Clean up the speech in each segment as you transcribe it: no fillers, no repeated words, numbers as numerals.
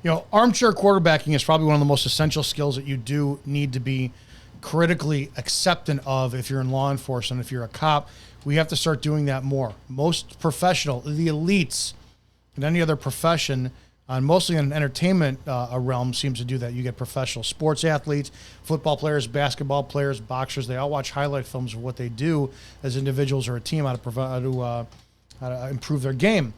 Armchair quarterbacking is probably one of the most essential skills that you do need to be critically acceptant of if you're in law enforcement, if you're a cop. We have to start doing that more. Most professional, the elites in any other profession, mostly in an entertainment realm, seems to do that. You get professional sports athletes, football players, basketball players, boxers. They all watch highlight films of what they do as individuals or a team, how to improve their game.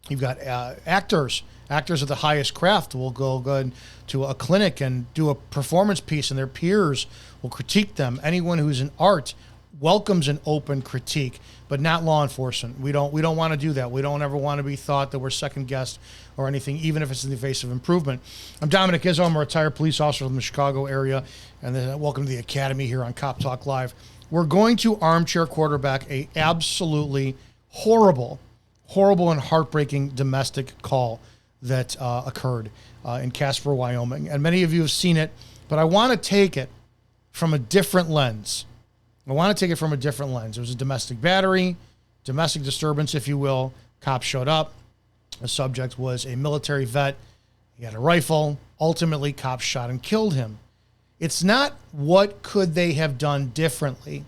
You've got actors. Actors of the highest craft will go to a clinic and do a performance piece, and their peers will critique them. Anyone who's in art welcomes an open critique, but not law enforcement. We don't want to do that. We don't ever want to be thought that we're second guessed or anything, even if it's in the face of improvement. I'm Dominick Izzo. I'm a retired police officer from the Chicago area, and then welcome to the Academy here on Cop Talk Live. We're going to armchair quarterback a absolutely horrible and heartbreaking domestic call that occurred in Casper, Wyoming. And many of you have seen it, but I want to take it from a different lens. It was a domestic battery, domestic disturbance, if you will. Cops showed up. The subject was a military vet. He had a rifle. Ultimately, cops shot and killed him. It's not what could they have done differently.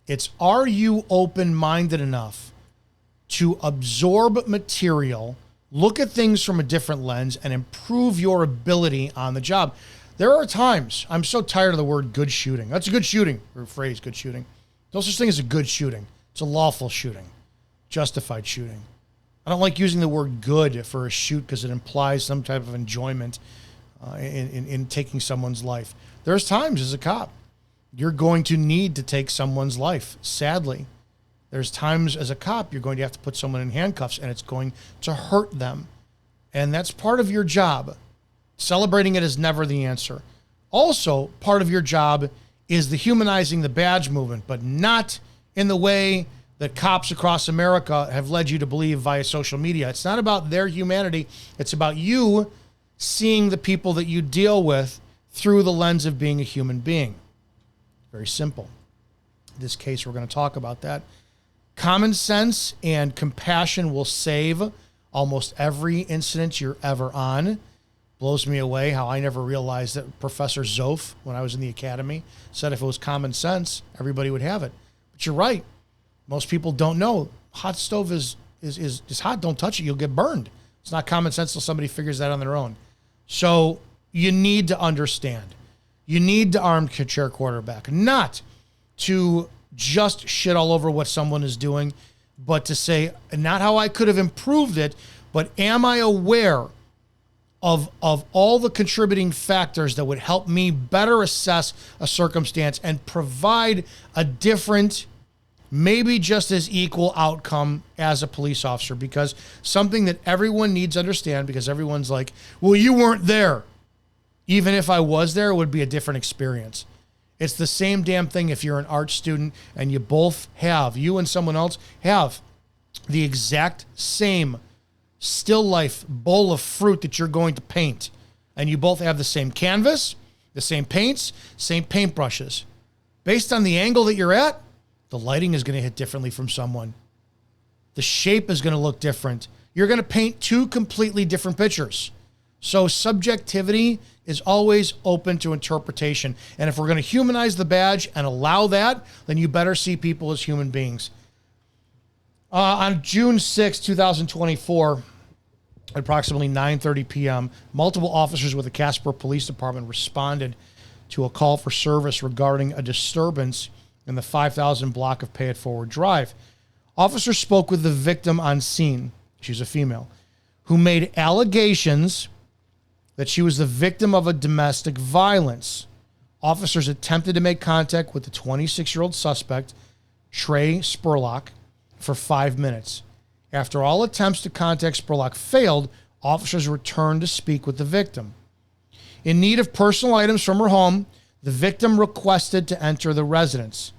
It's, are you open-minded enough to absorb material, look at things from a different lens, and improve your ability on the job? There are times, I'm so tired of the word good shooting. That's a good shooting, or phrase, good shooting. No such thing as a good shooting. It's a lawful shooting, justified shooting. I don't like using the word good for a shoot because it implies some type of enjoyment in taking someone's life. There's times as a cop, you're going to need to take someone's life, sadly. There's times as a cop, you're going to have to put someone in handcuffs and it's going to hurt them. And that's part of your job. Celebrating it is never the answer. Also, part of your job is the humanizing the badge movement, but not in the way that cops across America have led you to believe via social media. It's not about their humanity. It's about you seeing the people that you deal with through the lens of being a human being. Very simple. In this case, we're going to talk about that. Common sense and compassion will save almost every incident you're ever on. Blows me away how I never realized that Professor Zoff, when I was in the academy, said if it was common sense, everybody would have it. But you're right. Most people don't know. Hot stove is hot. Don't touch it. You'll get burned. It's not common sense until somebody figures that on their own. So you need to understand. You need to armchair quarterback, not to just shit all over what someone is doing, but to say, not how I could have improved it, but am I aware of all the contributing factors that would help me better assess a circumstance and provide a different, maybe just as equal outcome as a police officer? Because something that everyone needs to understand, because everyone's like, well, you weren't there. Even if I was there, it would be a different experience. It's the same damn thing if you're an art student and you both have, you and someone else have the exact same still life bowl of fruit that you're going to paint. And you both have the same canvas, the same paints, same paintbrushes. Based on the angle that you're at, the lighting is going to hit differently from someone. The shape is going to look different. You're going to paint two completely different pictures. So subjectivity is always open to interpretation. And if we're going to humanize the badge and allow that, then you better see people as human beings. On June 6, 2024, at approximately 9:30 p.m., multiple officers with the Casper Police Department responded to a call for service regarding a disturbance in the 5,000 block of Pay It Forward Drive. Officers spoke with the victim on scene, she's a female, who made allegations that she was the victim of a domestic violence. Officers attempted to make contact with the 26-year-old suspect, Trey Spurlock, for 5 minutes. After all attempts to contact Spurlock failed, officers returned to speak with the victim. In need of personal items from her home, the victim requested to enter the residence.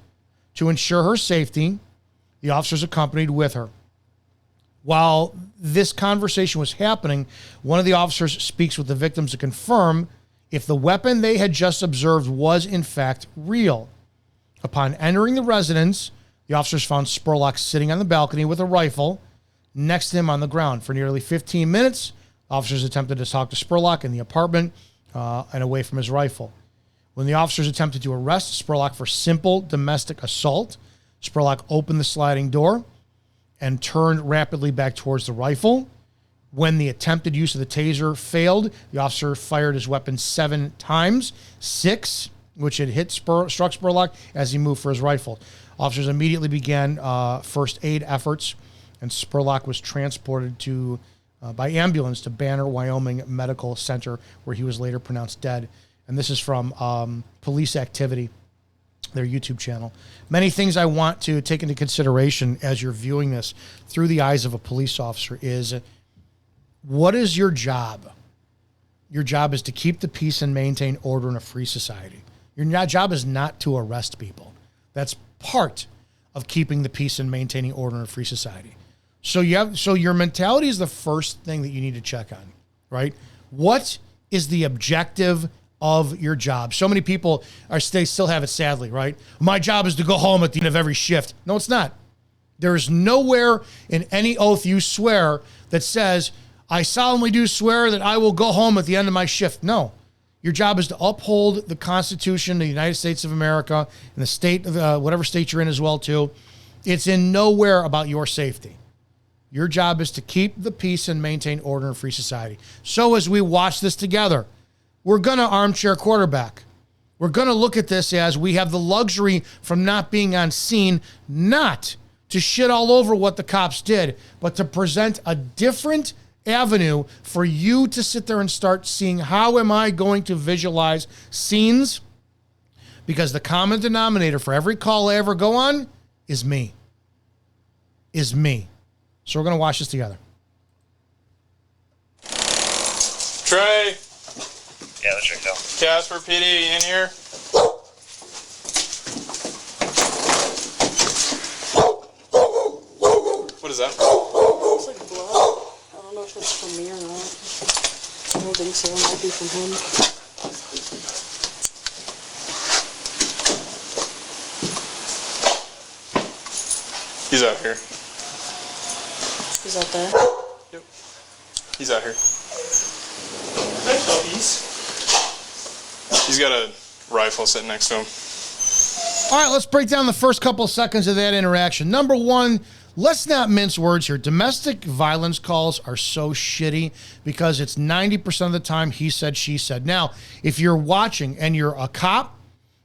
To ensure her safety, the officers accompanied with her. While this conversation was happening, one of the officers speaks with the victims to confirm if the weapon they had just observed was in fact real. Upon entering the residence, the officers found Spurlock sitting on the balcony with a rifle next to him on the ground. For nearly 15 minutes, Officers attempted to talk to Spurlock in the apartment and away from his rifle. When the officers attempted to arrest Spurlock for simple domestic assault, Spurlock opened the sliding door and turned rapidly back towards the rifle. When the attempted use of the taser failed, the officer fired his weapon 7 times, 6 which had struck Spurlock as he moved for his rifle. Officers immediately began first aid efforts, and Spurlock was transported by ambulance to Banner, Wyoming Medical Center, where he was later pronounced dead. And this is from Police Activity, their YouTube channel. Many things I want to take into consideration as you're viewing this through the eyes of a police officer is, what is your job? Your job is to keep the peace and maintain order in a free society. Your job is not to arrest people. That's part of keeping the peace and maintaining order in a free society. So your mentality is the first thing that you need to check on, right? What is the objective of your job? So many people they still have it, sadly, right? My job is to go home at the end of every shift. No, it's not. There is nowhere in any oath you swear that says, I solemnly do swear that I will go home at the end of my shift. No. Your job is to uphold the Constitution of the United States of America and the state of whatever state you're in as well, too. It's in nowhere about your safety. Your job is to keep the peace and maintain order in a free society. So as we watch this together, we're going to armchair quarterback. We're going to look at this as we have the luxury from not being on scene, not to shit all over what the cops did, but to present a different avenue for you to sit there and start seeing, how am I going to visualize scenes? Because the common denominator for every call I ever go on is me. So we're going to watch this together. Trey. Yeah, let's check it out. Casper PD in here. What is that? It's like blood. I don't know if it's from me or not. I don't think so. It might be from him. He's out here. He's out there. Yep. He's out here. Thanks, puppies. He's got a rifle sitting next to him. All right, let's break down the first couple seconds of that interaction. Number one, let's not mince words here. Domestic violence calls are so shitty because it's 90% of the time he said, she said. Now, if you're watching and you're a cop,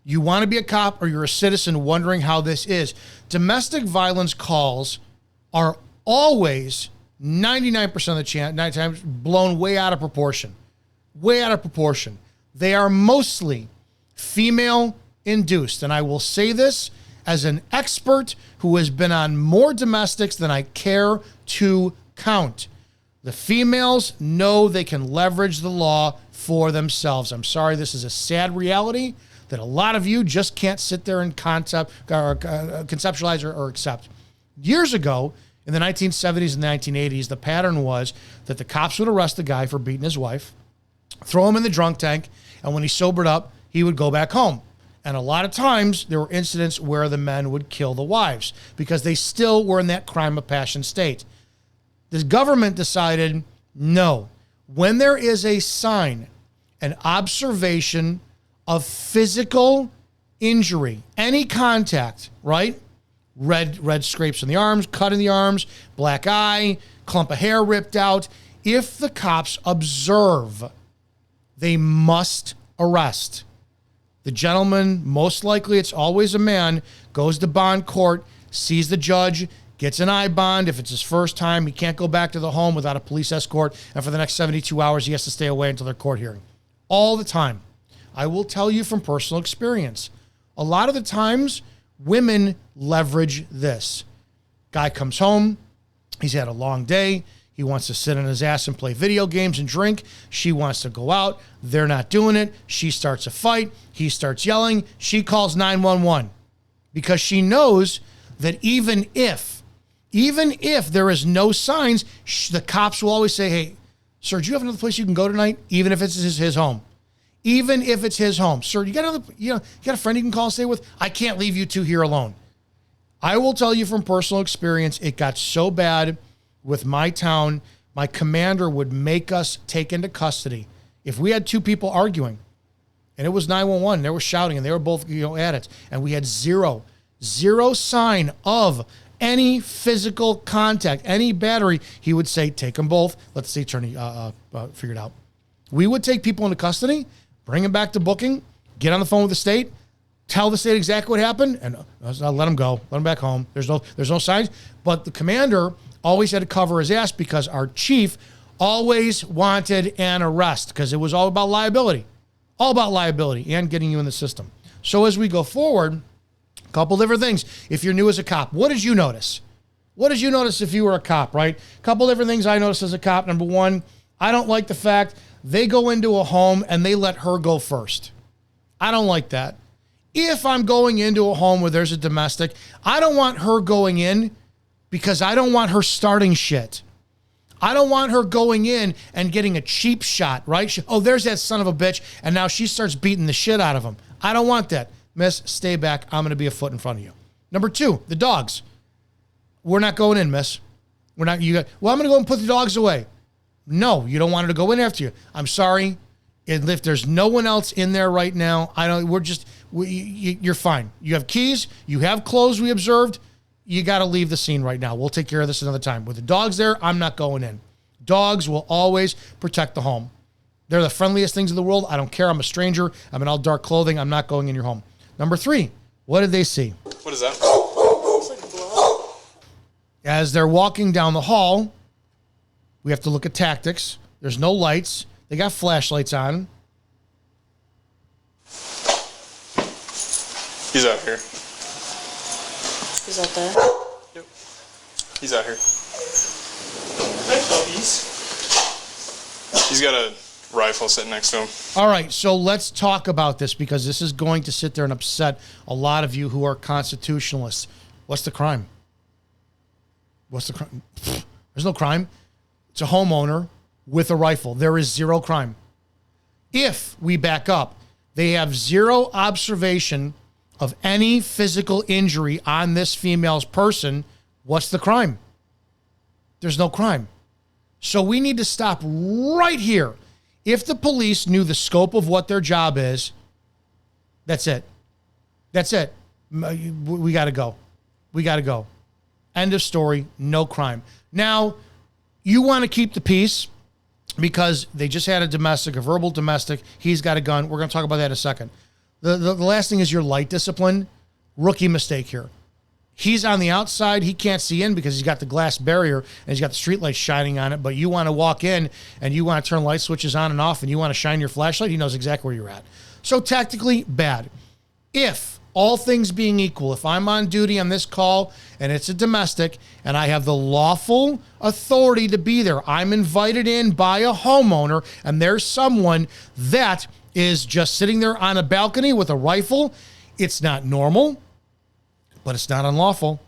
you want to be a cop, or you're a citizen wondering how this is, domestic violence calls are always 99% of the chance, 9 times blown way out of proportion. Way out of proportion. They are mostly female induced. And I will say this as an expert who has been on more domestics than I care to count. The females know they can leverage the law for themselves. I'm sorry, this is a sad reality that a lot of you just can't sit there and conceptualize or accept. Years ago, in the 1970s and 1980s, the pattern was that the cops would arrest the guy for beating his wife, throw him in the drunk tank, and when he sobered up, he would go back home. And a lot of times, there were incidents where the men would kill the wives because they still were in that crime of passion state. The government decided, no, when there is a sign, an observation of physical injury, any contact, right? Red scrapes in the arms, cut in the arms, black eye, clump of hair ripped out. If the cops observe, they must arrest. The gentleman, most likely it's always a man, goes to bond court, sees the judge, gets an I bond. If it's his first time, he can't go back to the home without a police escort. And for the next 72 hours, he has to stay away until their court hearing. All the time. I will tell you from personal experience. A lot of the times, women leverage this. Guy comes home. He's had a long day. He wants to sit on his ass and play video games and drink. She wants to go out. They're not doing it. She starts a fight. He starts yelling. She calls 911 because she knows that even if there is no signs, the cops will always say, hey, sir, do you have another place you can go tonight? Even if it's his home. Even if it's his home. Sir, you got a friend you can call and stay with? I can't leave you two here alone. I will tell you from personal experience, it got so bad with my town my commander would make us take into custody. If we had two people arguing and it was 911, they were shouting and they were both, at it, and we had zero sign of any physical contact, any battery, he would say, take them both. Let the attorney figure it out. We would take people into custody, bring them back to booking, get on the phone with the state, tell the state exactly what happened, and let them go. Let them back home. There's no signs. But the commander always had to cover his ass because our chief always wanted an arrest because it was all about liability and getting you in the system. So as we go forward, a couple different things. If you're new as a cop, what did you notice? What did you notice if you were a cop, right? A couple different things I noticed as a cop. Number one, I don't like the fact they go into a home and they let her go first. I don't like that. If I'm going into a home where there's a domestic, I don't want her going in because I don't want her starting shit. I don't want her going in and getting a cheap shot, right? There's that son of a bitch, and now she starts beating the shit out of him. I don't want that. Miss, stay back. I'm going to be a foot in front of you. Number two, the dogs. We're not going in, miss. I'm going to go and put the dogs away. No, you don't want her to go in after you. I'm sorry. If there's no one else in there right now, you're fine. You have keys. You have clothes we observed. You got to leave the scene right now. We'll take care of this another time. With the dogs there, I'm not going in. Dogs will always protect the home. They're the friendliest things in the world. I don't care. I'm a stranger. I'm in all dark clothing. I'm not going in your home. Number three, what did they see? What is that? Looks like blood. As they're walking down the hall, we have to look at tactics. There's no lights. They got flashlights on. He's out here. He's out there. Yep. He's out here. Hi, puppies. He's got a rifle sitting next to him. All right, so let's talk about this because this is going to sit there and upset a lot of you who are constitutionalists. What's the crime? What's the crime? There's no crime. It's a homeowner with a rifle. There is zero crime. If we back up, they have zero observation of any physical injury on this female's person. What's the crime? There's no crime. So we need to stop right here. If the police knew the scope of what their job is, that's it. That's it. We got to go. We got to go. End of story. No crime. Now, you want to keep the peace because they just had a verbal domestic. He's got a gun. We're going to talk about that in a second. The last thing is your light discipline. Rookie mistake here. He's on the outside. He can't see in because he's got the glass barrier and he's got the street lights shining on it. But you want to walk in and you want to turn light switches on and off and you want to shine your flashlight. He knows exactly where you're at. So tactically bad. If all things being equal, if I'm on duty on this call and it's a domestic and I have the lawful authority to be there, I'm invited in by a homeowner and there's someone that is just sitting there on a balcony with a rifle, it's not normal. But it's not unlawful.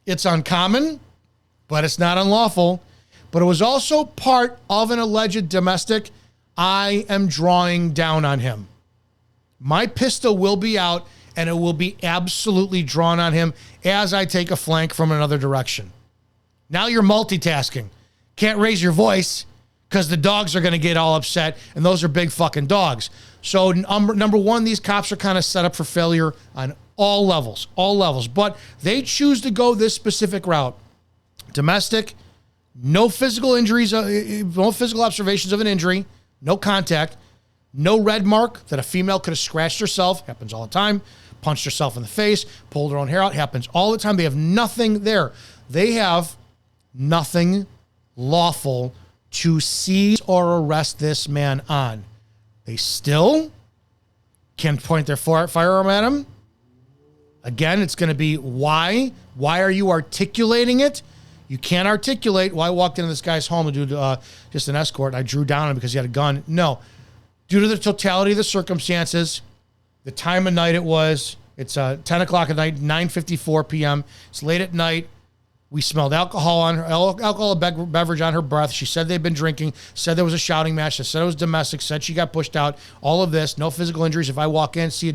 It's uncommon, but it's not unlawful. But it was also part of an alleged domestic. I am drawing down on him. My pistol will be out, and it will be absolutely drawn on him as I take a flank from another direction. Now you're multitasking. Can't raise your voice because the dogs are going to get all upset, and those are big fucking dogs. So number one, these cops are kind of set up for failure on all levels. But they choose to go this specific route. Domestic, no physical injuries, no physical observations of an injury, no contact, no red mark that a female could have scratched herself. Happens all the time. Punched herself in the face, pulled her own hair out. Happens all the time. They have nothing there. They have nothing lawful to seize or arrest this man on. They still can point their firearm at him. Again, it's going to be why? Why are you articulating it? You can't articulate. Well, I walked into this guy's home to do just an escort. And I drew down on him because he had a gun. No. Due to the totality of the circumstances, the time of night it was, it's 10 o'clock at night, 9:54 p.m. It's late at night. We smelled alcohol beverage on her breath. She said they'd been drinking, said there was a shouting match, said it was domestic, said she got pushed out. All of this, no physical injuries. If I walk in, see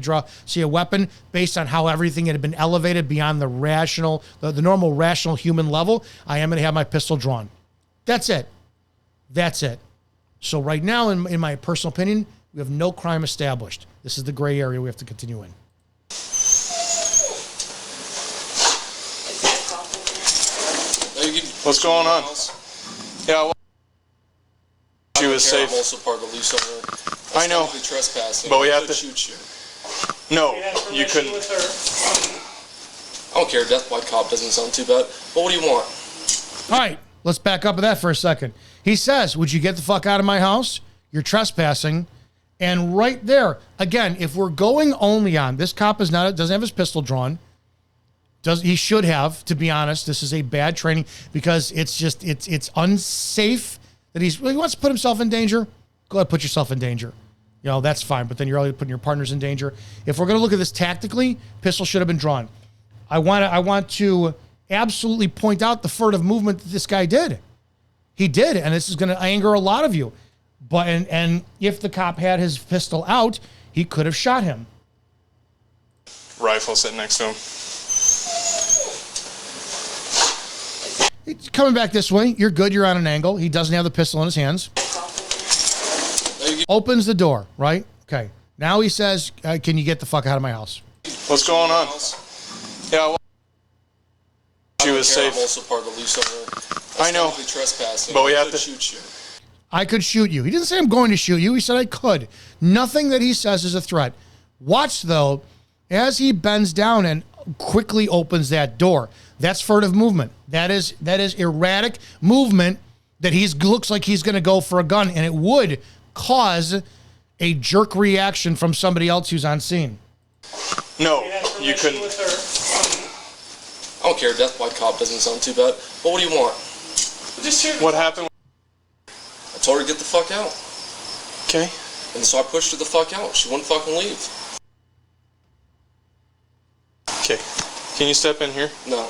a weapon, based on how everything had been elevated beyond the normal rational human level, I am going to have my pistol drawn. That's it. That's it. So right now, in my personal opinion, we have no crime established. This is the gray area we have to continue in. What's going on? Yeah, well, she was safe. I'm also part of the lease owner. I know. Trespassing. But we have to shoot you. No, you couldn't. I don't care. Death by cop doesn't sound too bad. But what do you want? All right, let's back up with that for a second. He says, would you get the fuck out of my house? You're trespassing. And right there, again, if we're going only on, this cop doesn't have his pistol drawn. He should have, to be honest. This is a bad training because it's unsafe that he wants to put himself in danger. Go ahead, put yourself in danger. You know, that's fine, but then you're already putting your partners in danger. If we're going to look at this tactically, pistol should have been drawn. I want to absolutely point out the furtive movement that this guy did. He did, and this is going to anger a lot of you. But and if the cop had his pistol out, he could have shot him. Rifle sitting next to him. He's coming back this way. You're good. You're on an angle. He doesn't have the pistol in his hands. Opens the door, right? Okay. Now he says, can you get the fuck out of my house? What's going on? Yeah, well, she was safe. I'm also part of the lease owner. I know. Trespassing. But we have to shoot you. I could shoot you. He didn't say I'm going to shoot you. He said I could. Nothing that he says is a threat. Watch, though, as he bends down and quickly opens that door. That's furtive movement. That is erratic movement that looks like he's going to go for a gun, and it would cause a jerk reaction from somebody else who's on scene. No, you couldn't. I don't care. Death by cop doesn't sound too bad. But what do you want? What happened? I told her to get the fuck out. Okay. And so I pushed her the fuck out. She wouldn't fucking leave. Okay. Can you step in here? No.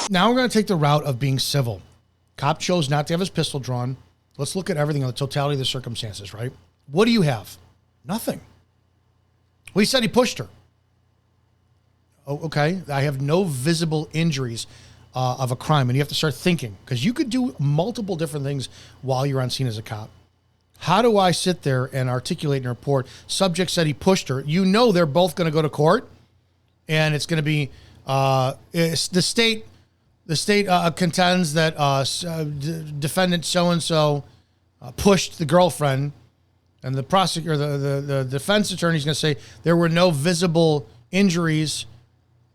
Now we're going to take the route of being civil. Cop chose not to have his pistol drawn. Let's look at everything on the totality of the circumstances, right? What do you have? Nothing. Well, he said he pushed her. Oh, okay. I have no visible injuries of a crime. And you have to start thinking, because you could do multiple different things while you're on scene as a cop. How do I sit there and articulate and report? Subject said he pushed her. You know they're both going to go to court, and it's going to be the state. The state contends that defendant so-and-so pushed the girlfriend, and the prosecutor, the defense attorney is going to say there were no visible injuries,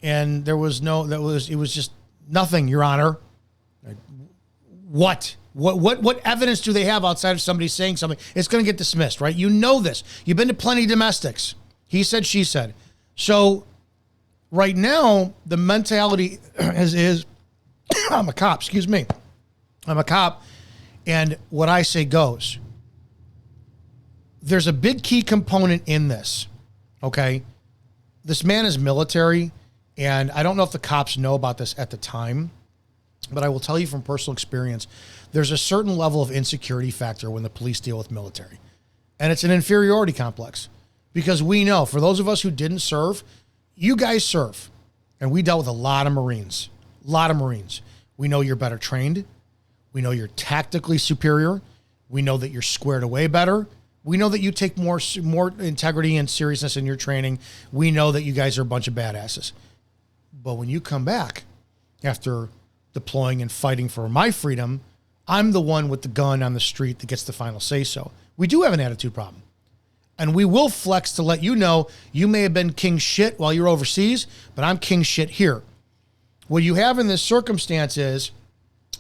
and it was just nothing, Your Honor. What evidence do they have outside of somebody saying something? It's going to get dismissed, right? You know this. You've been to plenty of domestics. He said, she said. So right now, the mentality is I'm a cop, excuse me. I'm a cop, and what I say goes. There's a big key component in this, okay? This man is military, and I don't know if the cops know about this at the time, but I will tell you from personal experience, there's a certain level of insecurity factor when the police deal with military. And it's an inferiority complex, because we know, for those of us who didn't serve, you guys serve, and we dealt with a lot of Marines. A lot of Marines. We know you're better trained. We know you're tactically superior. We know that you're squared away better. We know that you take more integrity and seriousness in your training. We know that you guys are a bunch of badasses. But when you come back after deploying and fighting for my freedom, I'm the one with the gun on the street that gets the final say-so. We do have an attitude problem. And we will flex to let you know you may have been king shit while you're overseas, but I'm king shit here. What you have in this circumstance is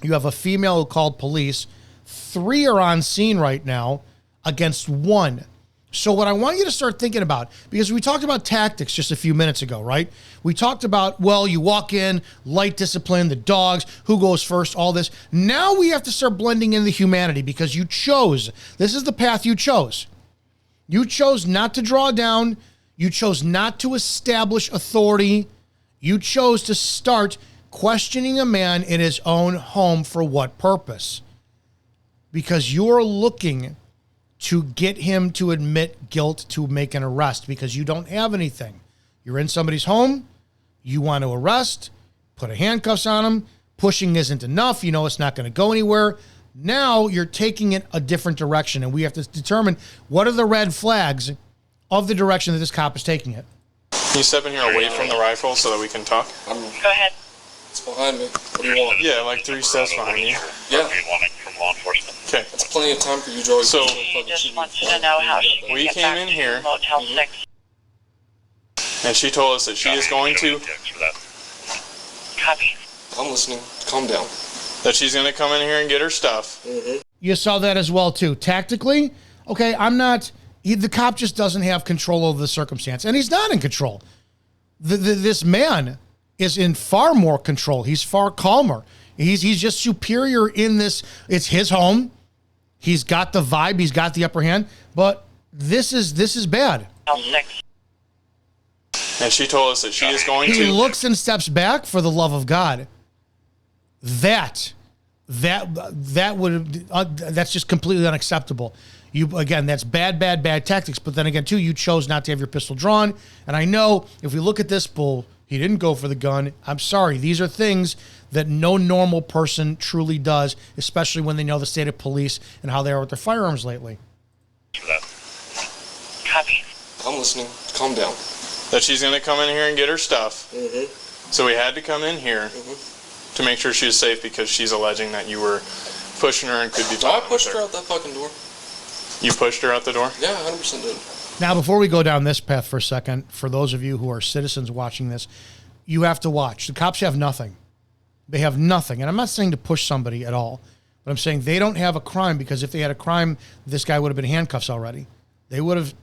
you have a female who called police. 3 are on scene right now against 1. So what I want you to start thinking about, because we talked about tactics just a few minutes ago, right? We talked about, well, you walk in, light discipline, the dogs, who goes first, all this. Now we have to start blending in the humanity, because you chose. This is the path you chose. You chose not to draw down. You chose not to establish authority. You chose to start questioning a man in his own home. For what purpose? Because you're looking to get him to admit guilt to make an arrest, because you don't have anything. You're in somebody's home. You want to arrest, put a handcuffs on him. Pushing isn't enough. You know it's not going to go anywhere. Now you're taking it a different direction, and we have to determine what are the red flags of the direction that this cop is taking it. Can you step in here away from the rifle so that we can talk? Go ahead. It's behind me. What do you want? Yeah, like 3 steps behind you. Yeah. From law enforcement. Okay. That's plenty of time for you, Joey. So- She just wants to know how she can We get came back in to here. Motel 6. And she told us that she is going to, Copy. I'm listening. Calm down. that she's going to come in here and get her stuff. You saw that as well, too. Tactically, okay, the cop just doesn't have control over the circumstance, and he's not in control. This man is in far more control. He's far calmer. He's just superior in this. It's his home. He's got the vibe. He's got the upper hand. But this is bad. Motel 6. And she told us that she is going He to. looks and steps back for the love of God. That's just completely unacceptable. That's bad tactics. But then again, too, you chose not to have your pistol drawn. And I know if we look at this bull, he didn't go for the gun. I'm sorry. These are things that no normal person truly does, especially when they know the state of police and how they are with their firearms lately. Copy. I'm listening. Calm down. That she's going to come in here and get her stuff. So we had to come in here to make sure she was safe because she's alleging that you were pushing her and could be. I pushed her out that fucking door. You pushed her out the door? Yeah, 100% did. Now, before we go down this path for a second, for those of you who are citizens watching this, you have to watch. The cops have nothing. They have nothing. And I'm not saying to push somebody at all, but I'm saying they don't have a crime, because if they had a crime, this guy would have been handcuffs already. They would have,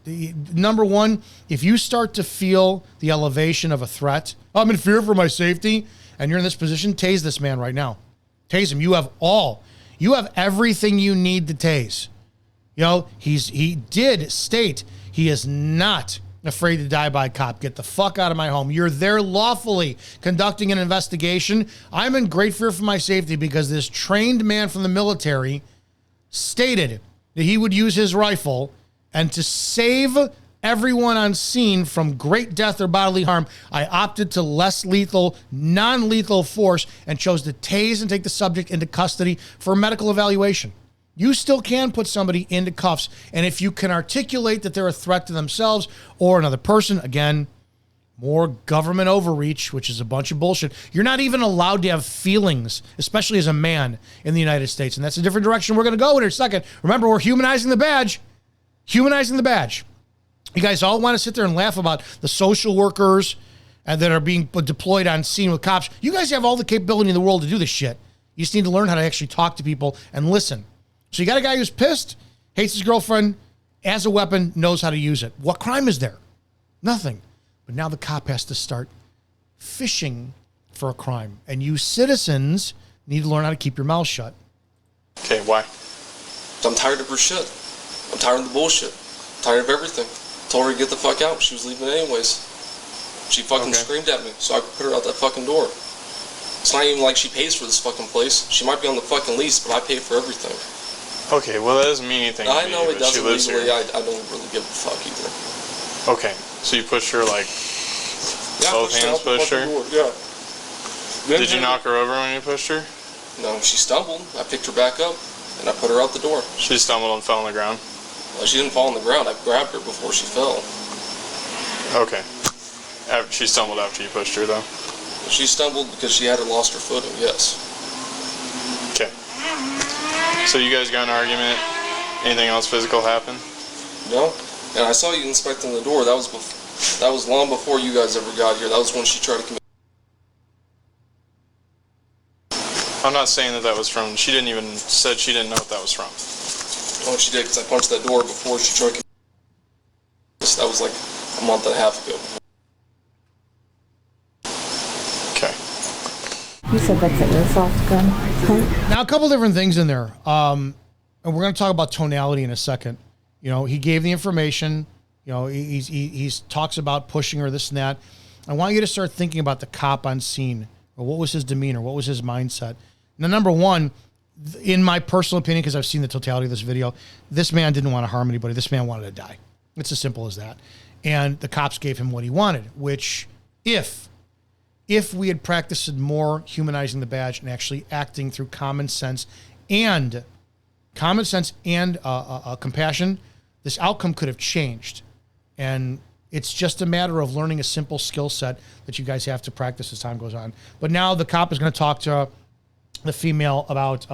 number one, if you start to feel the elevation of a threat, I'm in fear for my safety, and you're in this position, tase this man right now. Tase him. You have everything you need to tase. You know, he did state he is not afraid to die by a cop. Get the fuck out of my home. You're there lawfully conducting an investigation. I'm in great fear for my safety because this trained man from the military stated that he would use his rifle, and to save everyone on scene from great death or bodily harm, I opted to less lethal, non-lethal force and chose to tase and take the subject into custody for medical evaluation. You still can put somebody into cuffs, and if you can articulate that they're a threat to themselves or another person, again, more government overreach, which is a bunch of bullshit. You're not even allowed to have feelings, especially as a man in the United States, and that's a different direction we're going to go in a second. Remember, we're humanizing the badge. Humanizing the badge. You guys all want to sit there and laugh about the social workers that are being deployed on scene with cops. You guys have all the capability in the world to do this shit. You just need to learn how to actually talk to people and listen. So you got a guy who's pissed, hates his girlfriend, as a weapon, knows how to use it. What crime is there? Nothing. But now the cop has to start fishing for a crime. And you citizens need to learn how to keep your mouth shut. Okay, why? I'm tired of her shit. I'm tired of the bullshit. I'm tired of everything. Told her to get the fuck out. She was leaving anyways. She fucking screamed at me, so I could put her out that fucking door. It's not even like she pays for this fucking place. She might be on the fucking lease, but I pay for everything. Okay, well, that doesn't mean anything to I me, know it but she doesn't lives legally. here. I don't really give a fuck either. Okay, so you pushed her like Yeah, both pushed her hands out the pushed her? fucking door. Yeah. Did you knock her over when you pushed her? No, she stumbled. I picked her back up, and I put her out the door. She stumbled and fell on the ground? Well, she didn't fall on the ground. I grabbed her before she fell. Okay. She stumbled after you pushed her, though? She stumbled because she had lost her footing, yes. Okay. So you guys got in an argument? Anything else physical happen? No? And I saw you inspecting the door. That was long before you guys ever got here. That was when she tried to commit. I'm not saying that was from. She didn't even said she didn't know what that was from. Oh, she did, because I punched that door before she tried to commit. That was like a month and a half ago. Okay. You said that's an airsoft gun, huh? Now, a couple different things in there. And we're going to talk about tonality in a second. You know, he gave the information. You know, he talks about pushing her, this and that. I want you to start thinking about the cop on scene. Or what was his demeanor? What was his mindset? Now, number one, in my personal opinion, because I've seen the totality of this video, this man didn't want to harm anybody. This man wanted to die. It's as simple as that. And the cops gave him what he wanted, which if we had practiced more humanizing the badge and actually acting through common sense and common sense and compassion, this outcome could have changed. And it's just a matter of learning a simple skill set that you guys have to practice as time goes on. But now the cop is going to talk to the female about,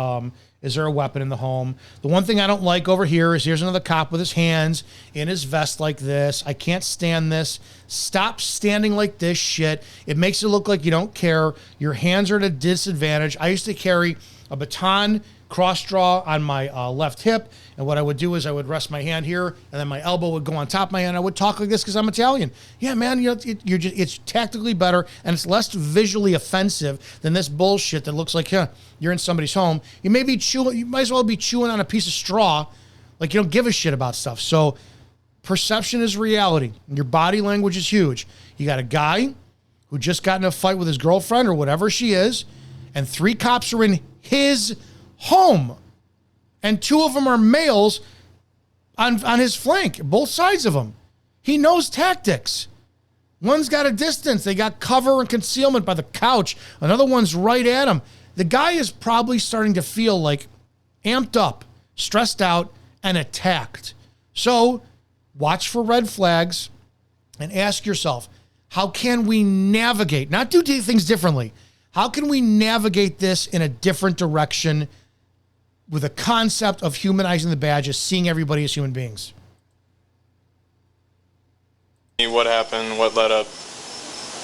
is there a weapon in the home? The one thing I don't like over here is here's another cop with his hands in his vest like this. I can't stand this. Stop standing like this shit. It makes it look like you don't care. Your hands are at a disadvantage. I used to carry a baton cross draw on my left hip, and what I would do is I would rest my hand here, and then my elbow would go on top of my hand. I would talk like this because I'm Italian. Yeah, man, it's tactically better, and it's less visually offensive than this bullshit that looks like you're in somebody's home. You may be chewing, you might as well be chewing on a piece of straw, like you don't give a shit about stuff. So perception is reality. Your body language is huge. You got a guy who just got in a fight with his girlfriend or whatever she is, and 3 cops are in his home, and 2 of them are males on his flank, both sides of him. He knows tactics. One's got a distance. They got cover and concealment by the couch. Another one's right at him. The guy is probably starting to feel like amped up, stressed out, and attacked. So watch for red flags and ask yourself, how can we navigate, not do things differently, how can we navigate this in a different direction with a concept of humanizing the badge as seeing everybody as human beings? What happened? What led up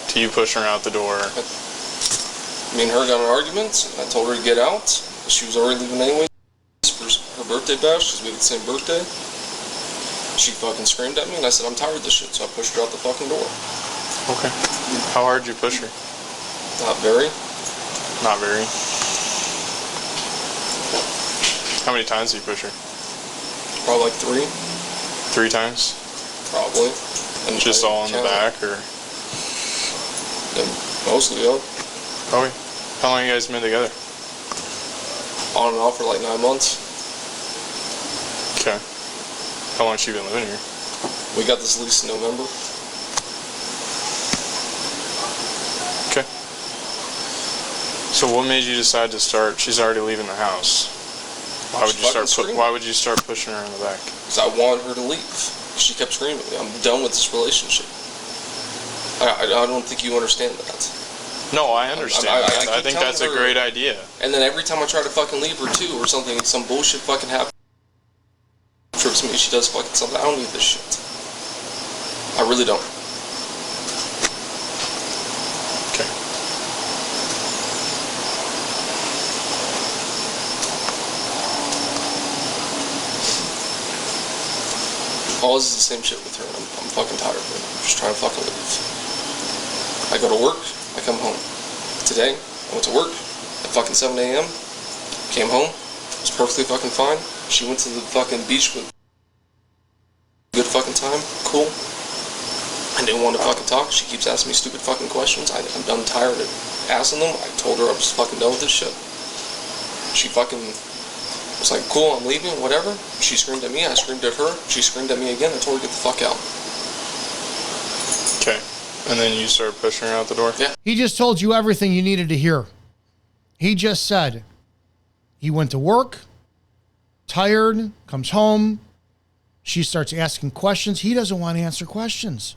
to you pushing her out the door? Me and her got in an argument. I told her to get out. She was already leaving anyway. For her birthday bash, because we had the same birthday. She fucking screamed at me, and I said, I'm tired of this shit, so I pushed her out the fucking door. Okay. How hard did you push her? Not very. Not very. How many times did you push her? Probably like 3. 3 times? Probably. And just all in the back, or? Yeah, mostly, yeah. Okay. How long have you guys been together? On and off for like 9 months. Okay. How long has she been living here? We got this lease in November. Okay. So what made you decide to start? She's already leaving the house. Why would you start pushing her in the back? Because I wanted her to leave. She kept screaming at me. I'm done with this relationship. I don't think you understand that. No, I understand. I think that's a great idea. And then every time I try to fucking leave her too, or something, some bullshit fucking happens. Trips me. She does fucking something. I don't need this shit. I really don't. Okay. All this is the same shit with her. I'm fucking tired of it. I'm just trying to fucking leave. I go to work, I come home. Today, I went to work at fucking 7 a.m. Came home, it was perfectly fucking fine. She went to the fucking beach with good fucking time, cool. I didn't want to fucking talk. She keeps asking me stupid fucking questions. I'm done tired of asking them. I told her I'm just fucking done with this shit. She fucking was like, cool, I'm leaving, whatever. She screamed at me, I screamed at her. She screamed at me again. I told her to get the fuck out. Okay. And then you started pushing her out the door? Yeah. He just told you everything you needed to hear. He just said he went to work, tired, comes home. She starts asking questions. He doesn't want to answer questions.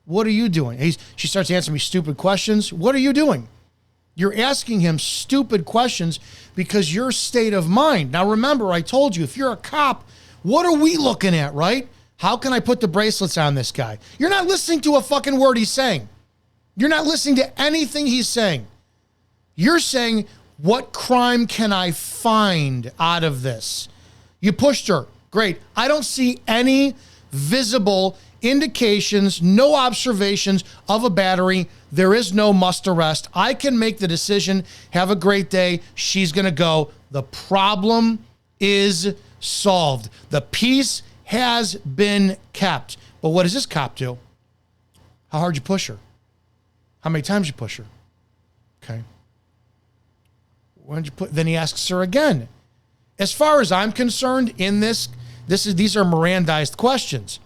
What are you doing? She starts answering me stupid questions. What are you doing? You're asking him stupid questions because your state of mind. Now, remember, I told you, if you're a cop, what are we looking at, right? How can I put the bracelets on this guy? You're not listening to a fucking word he's saying. You're not listening to anything he's saying. You're saying, what crime can I find out of this? You pushed her. Great. I don't see any visible indications, no observations of a battery. There is no must arrest. I can make the decision. Have a great day. She's going to go. The problem is solved. The peace has been kept. But what does this cop do? How hard you push her? How many times you push her? Okay. When did you put? Then he asks her again. As far as I'm concerned, in these are Mirandized questions.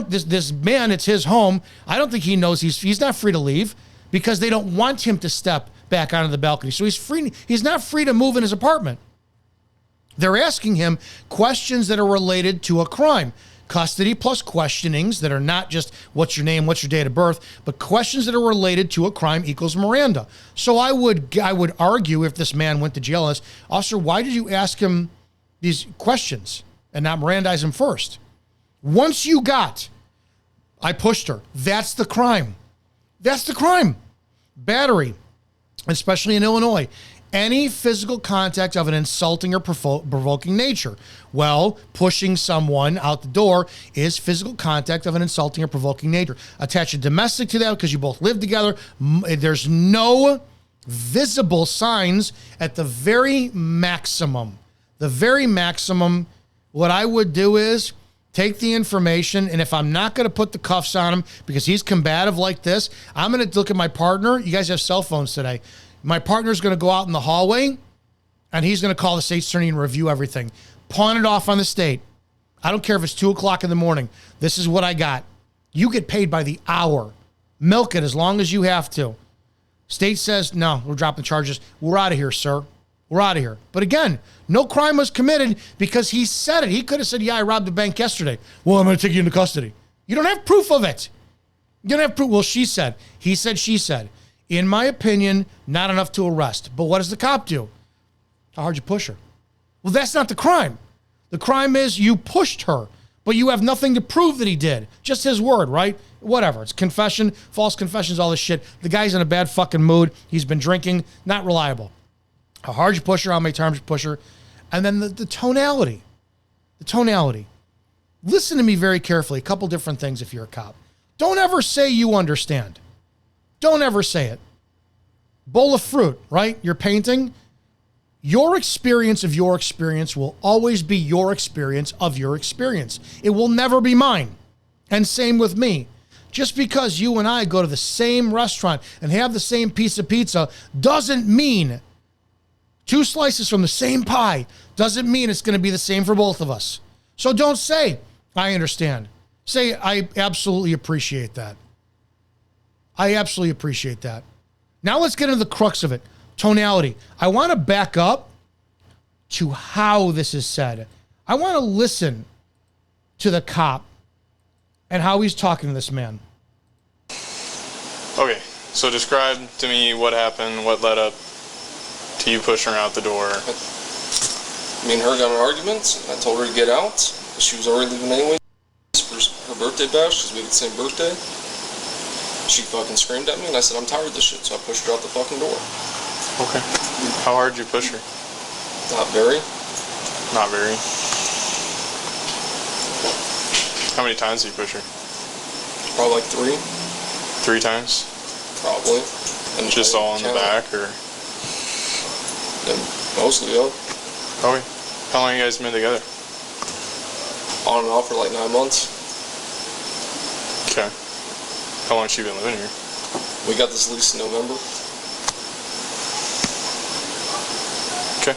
This man, it's his home. I don't think he knows he's not free to leave because they don't want him to step back onto the balcony. So he's not free to move in his apartment. They're asking him questions that are related to a crime. Custody plus questionings that are not just what's your name, what's your date of birth, but questions that are related to a crime equals Miranda. So I would argue, if this man went to jail, as officer, why did you ask him these questions and not Mirandize him first? Once you got, I pushed her. That's the crime. That's the crime. Battery, especially in Illinois. Any physical contact of an insulting or provoking nature. Well, pushing someone out the door is physical contact of an insulting or provoking nature. Attach a domestic to that because you both live together. There's no visible signs at the very maximum. The very maximum, what I would do is take the information, and if I'm not going to put the cuffs on him because he's combative like this, I'm going to look at my partner. You guys have cell phones today. My partner's going to go out in the hallway, and he's going to call the state's attorney and review everything. Pawn it off on the state. I don't care if it's 2 o'clock in the morning. This is what I got. You get paid by the hour. Milk it as long as you have to. State says, no, we're dropping charges. We're out of here, sir. We're out of here. But again, no crime was committed because he said it. He could have said, yeah, I robbed a bank yesterday. Well, I'm going to take you into custody. You don't have proof of it. You don't have proof. Well, she said. He said, she said. In my opinion, not enough to arrest. But what does the cop do? How hard you push her? Well, that's not the crime. The crime is you pushed her, but you have nothing to prove that he did. Just his word, right? Whatever. It's confession, false confessions, all this shit. The guy's in a bad fucking mood. He's been drinking. Not reliable. How hard you push her, how many times you push her. And then the tonality. The tonality. Listen to me very carefully. A couple different things if you're a cop. Don't ever say you understand. Don't ever say it. Bowl of fruit, right? You're painting. Your experience of your experience will always be your experience of your experience. It will never be mine. And same with me. Just because you and I go to the same restaurant and have the same piece of pizza doesn't mean 2 slices from the same pie doesn't mean it's going to be the same for both of us. So don't say, I understand. Say, I absolutely appreciate that. I absolutely appreciate that. Now let's get into the crux of it. Tonality. I want to back up to how this is said. I want to listen to the cop and how he's talking to this man. Okay, so describe to me what happened, what led up to you pushing her out the door. Me and her got in an argument. I told her to get out. She was already leaving anyway for her birthday bash because we had the same birthday. She fucking screamed at me, and I said, I'm tired of this shit, so I pushed her out the fucking door. Okay. How hard did you push her? Not very. Not very. How many times did you push her? Probably like 3. 3 times? Probably. And just all in the back, or? And mostly, yeah. Okay. How long you guys been together? On and off for like 9 months. Okay. How long has she been living here? We got this lease in November. Okay.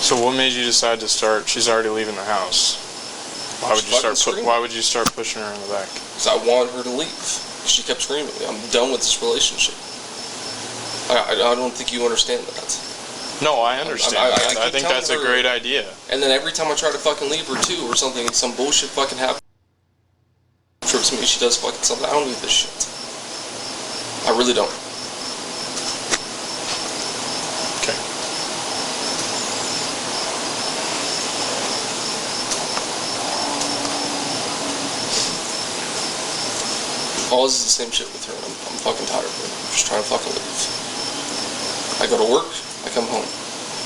So what made you decide to start? She's already leaving the house. Why would you start pushing her in the back? Because I wanted her to leave. She kept screaming at me. I'm done with this relationship. I don't think you understand that. No, I understand. I think that's a great idea. And then every time I try to fucking leave her too, or something, some bullshit fucking happens. Trips me, she does fucking something. I don't need this shit. I really don't. Okay. All this is the same shit with her. I'm fucking tired of it. I'm just trying to fucking leave. I go to work, I come home.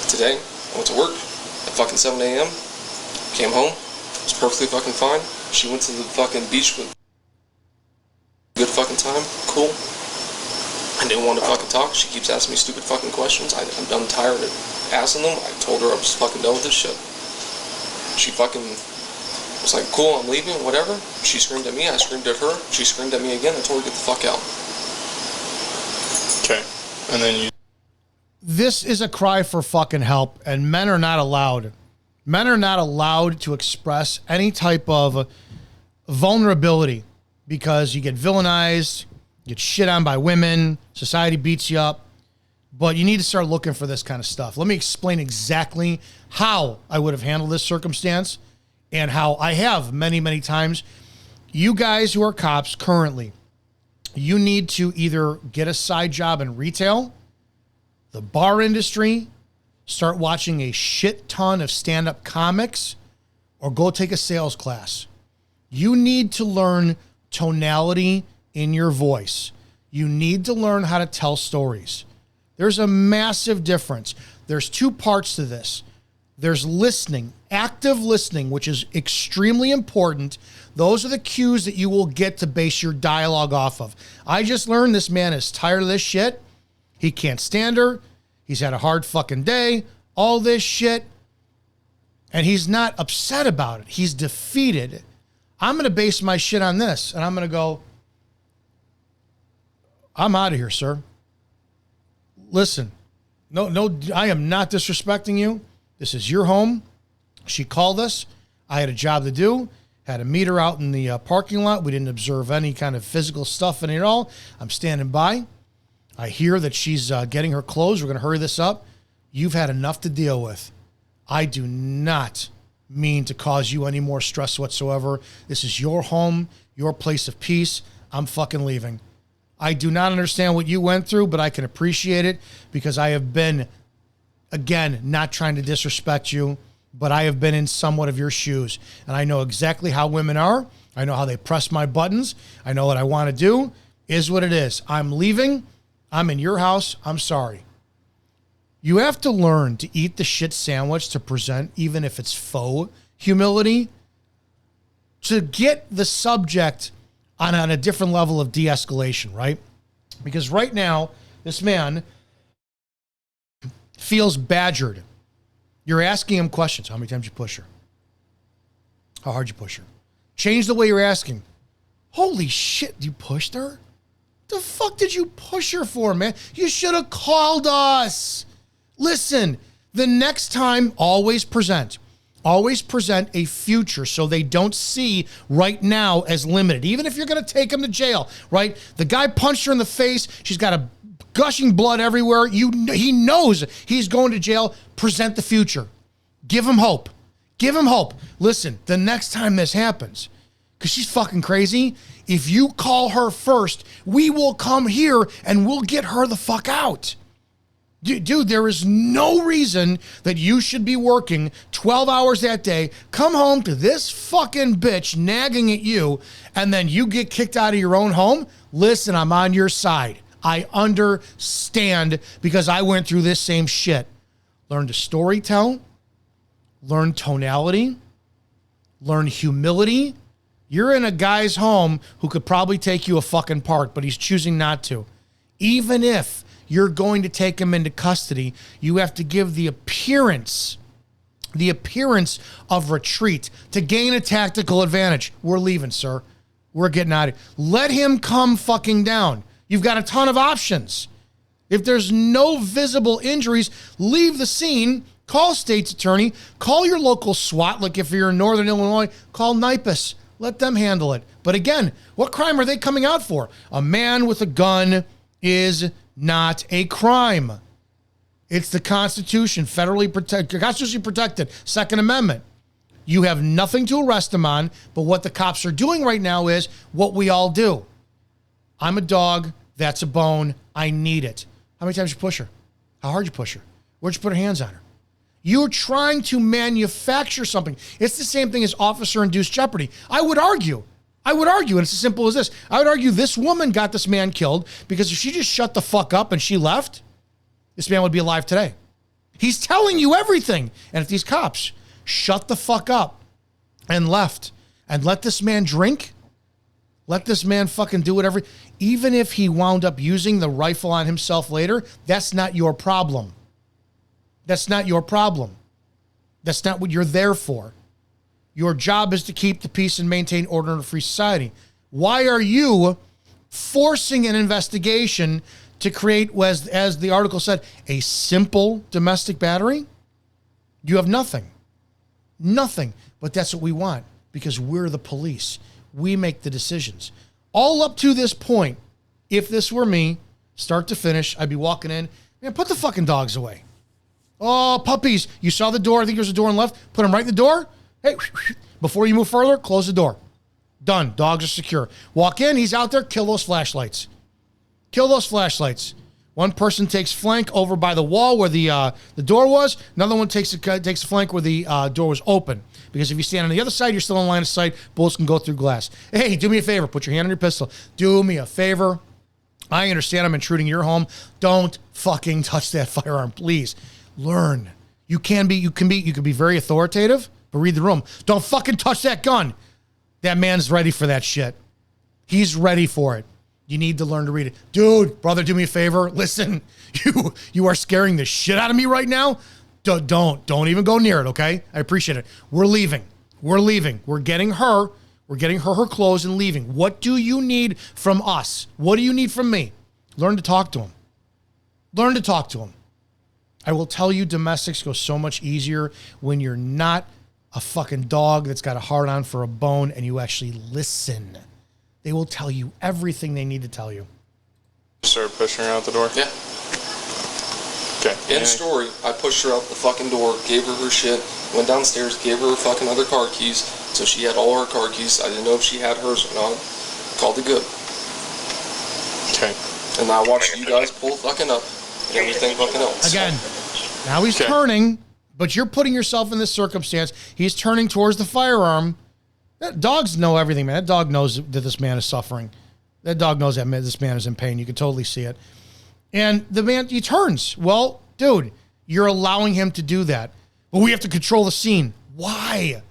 Today, I went to work at fucking 7 a.m. Came home, it was perfectly fucking fine. She went to the fucking beach with good fucking time, cool. I didn't want to fucking talk. She keeps asking me stupid fucking questions. I'm done tired of asking them. I told her I'm just fucking done with this shit. She fucking was like, cool, I'm leaving, whatever. She screamed at me, I screamed at her. She screamed at me again. I told her to get the fuck out. Okay. And then you... This is a cry for fucking help, and men are not allowed. Men are not allowed to express any type of vulnerability because you get villainized, you get shit on by women, society beats you up. But you need to start looking for this kind of stuff. Let me explain exactly how I would have handled this circumstance and how I have many, many times. You guys who are cops currently, you need to either get a side job in retail, the bar industry, start watching a shit ton of stand-up comics, or go take a sales class. You need to learn tonality in your voice. You need to learn how to tell stories. There's a massive difference. There's two parts to this. There's listening, active listening, which is extremely important. Those are the cues that you will get to base your dialogue off of. I just learned this man is tired of this shit. He can't stand her. He's had a hard fucking day. All this shit. And he's not upset about it. He's defeated. I'm going to base my shit on this. And I'm going to go, I'm out of here, sir. Listen, no, I am not disrespecting you. This is your home. She called us. I had a job to do. Had to meet her out in the parking lot. We didn't observe any kind of physical stuff in it at all. I'm standing by. I hear that she's getting her clothes. We're going to hurry this up. You've had enough to deal with. I do not mean to cause you any more stress whatsoever. This is your home, your place of peace. I'm fucking leaving. I do not understand what you went through, but I can appreciate it because I have been, again, not trying to disrespect you, but I have been in somewhat of your shoes. And I know exactly how women are. I know how they press my buttons. I know what I want to do. Is what it is. I'm leaving. I'm in your house. I'm sorry. You have to learn to eat the shit sandwich to present, even if it's faux humility, to get the subject on a different level of de-escalation, right? Because right now, this man feels badgered. You're asking him questions. How many times you push her? How hard you push her? Change the way you're asking. Holy shit, you pushed her? The fuck did you push her for, man? You should have called us. Listen, the next time, always present. Always present a future so they don't see right now as limited. Even if you're going to take them to jail, right? The guy punched her in the face. She's got a gushing blood everywhere. He knows he's going to jail. Present the future. Give him hope. Give him hope. Listen, the next time this happens, because she's fucking crazy, if you call her first, we will come here and we'll get her the fuck out. Dude, there is no reason that you should be working 12 hours that day, come home to this fucking bitch nagging at you, and then you get kicked out of your own home. Listen, I'm on your side. I understand because I went through this same shit. Learn to storytell, learn tonality, learn humility. You're in a guy's home who could probably take you a fucking part, but he's choosing not to. Even if you're going to take him into custody, you have to give the appearance of retreat to gain a tactical advantage. We're leaving, sir. We're getting out of here. Let him come fucking down. You've got a ton of options. If there's no visible injuries, leave the scene, call state's attorney, call your local SWAT, like if you're in Northern Illinois, call NIPUS. Let them handle it. But again, what crime are they coming out for? A man with a gun is not a crime. It's the Constitution, federally protected, constitutionally protected, Second Amendment. You have nothing to arrest them on, but what the cops are doing right now is what we all do. I'm a dog, that's a bone, I need it. How many times you push her? How hard you push her? Where'd you put her hands on her? You're trying to manufacture something. It's the same thing as officer-induced jeopardy. I would argue, and it's as simple as this. I would argue this woman got this man killed because if she just shut the fuck up and she left, this man would be alive today. He's telling you everything. And if these cops shut the fuck up and left and let this man drink, let this man fucking do whatever, even if he wound up using the rifle on himself later, that's not your problem. That's not your problem. That's not what you're there for. Your job is to keep the peace and maintain order in a free society. Why are you forcing an investigation to create, as the article said, a simple domestic battery? You have nothing. Nothing. But that's what we want because we're the police. We make the decisions. All up to this point, if this were me, start to finish, I'd be walking in, Man, put the fucking dogs away. Oh, puppies. You saw the door. I think there's a door on the left. Put them right in the door. Hey, before you move further, close the door. Done. Dogs are secure. Walk in. He's out there. Kill those flashlights. Kill those flashlights. One person takes flank over by the wall where the door was. Another one takes a flank where the door was open. Because if you stand on the other side, you're still in line of sight. Bullets can go through glass. Hey, do me a favor. Put your hand on your pistol. Do me a favor. I understand I'm intruding your home. Don't fucking touch that firearm, please. Learn. You can be very authoritative, but read the room. Don't fucking touch that gun. That man's ready for that shit. He's ready for it. You need to learn to read it. Dude, brother, do me a favor. Listen, you are scaring the shit out of me right now. Don't even go near it, okay? I appreciate it. We're leaving. We're getting her her clothes and leaving. What do you need from us? What do you need from me? Learn to talk to him. Learn to talk to him. I will tell you, domestics go so much easier when you're not a fucking dog that's got a hard on for a bone and you actually listen. They will tell you everything they need to tell you. Start pushing her out the door? Yeah. Okay. End story. I pushed her out the fucking door, gave her shit, went downstairs, gave her fucking other car keys, so she had all her car keys. I didn't know if she had hers or not. Called it good. Okay. And I watched you guys pull fucking up and everything fucking else. Again, now he's turning, but you're putting yourself in this circumstance. He's turning towards the firearm. Dogs know everything, man. That dog knows that this man is suffering. That dog knows that this man is in pain. You can totally see it. And the man, he turns. Well, dude, you're allowing him to do that. But we have to control the scene. Why?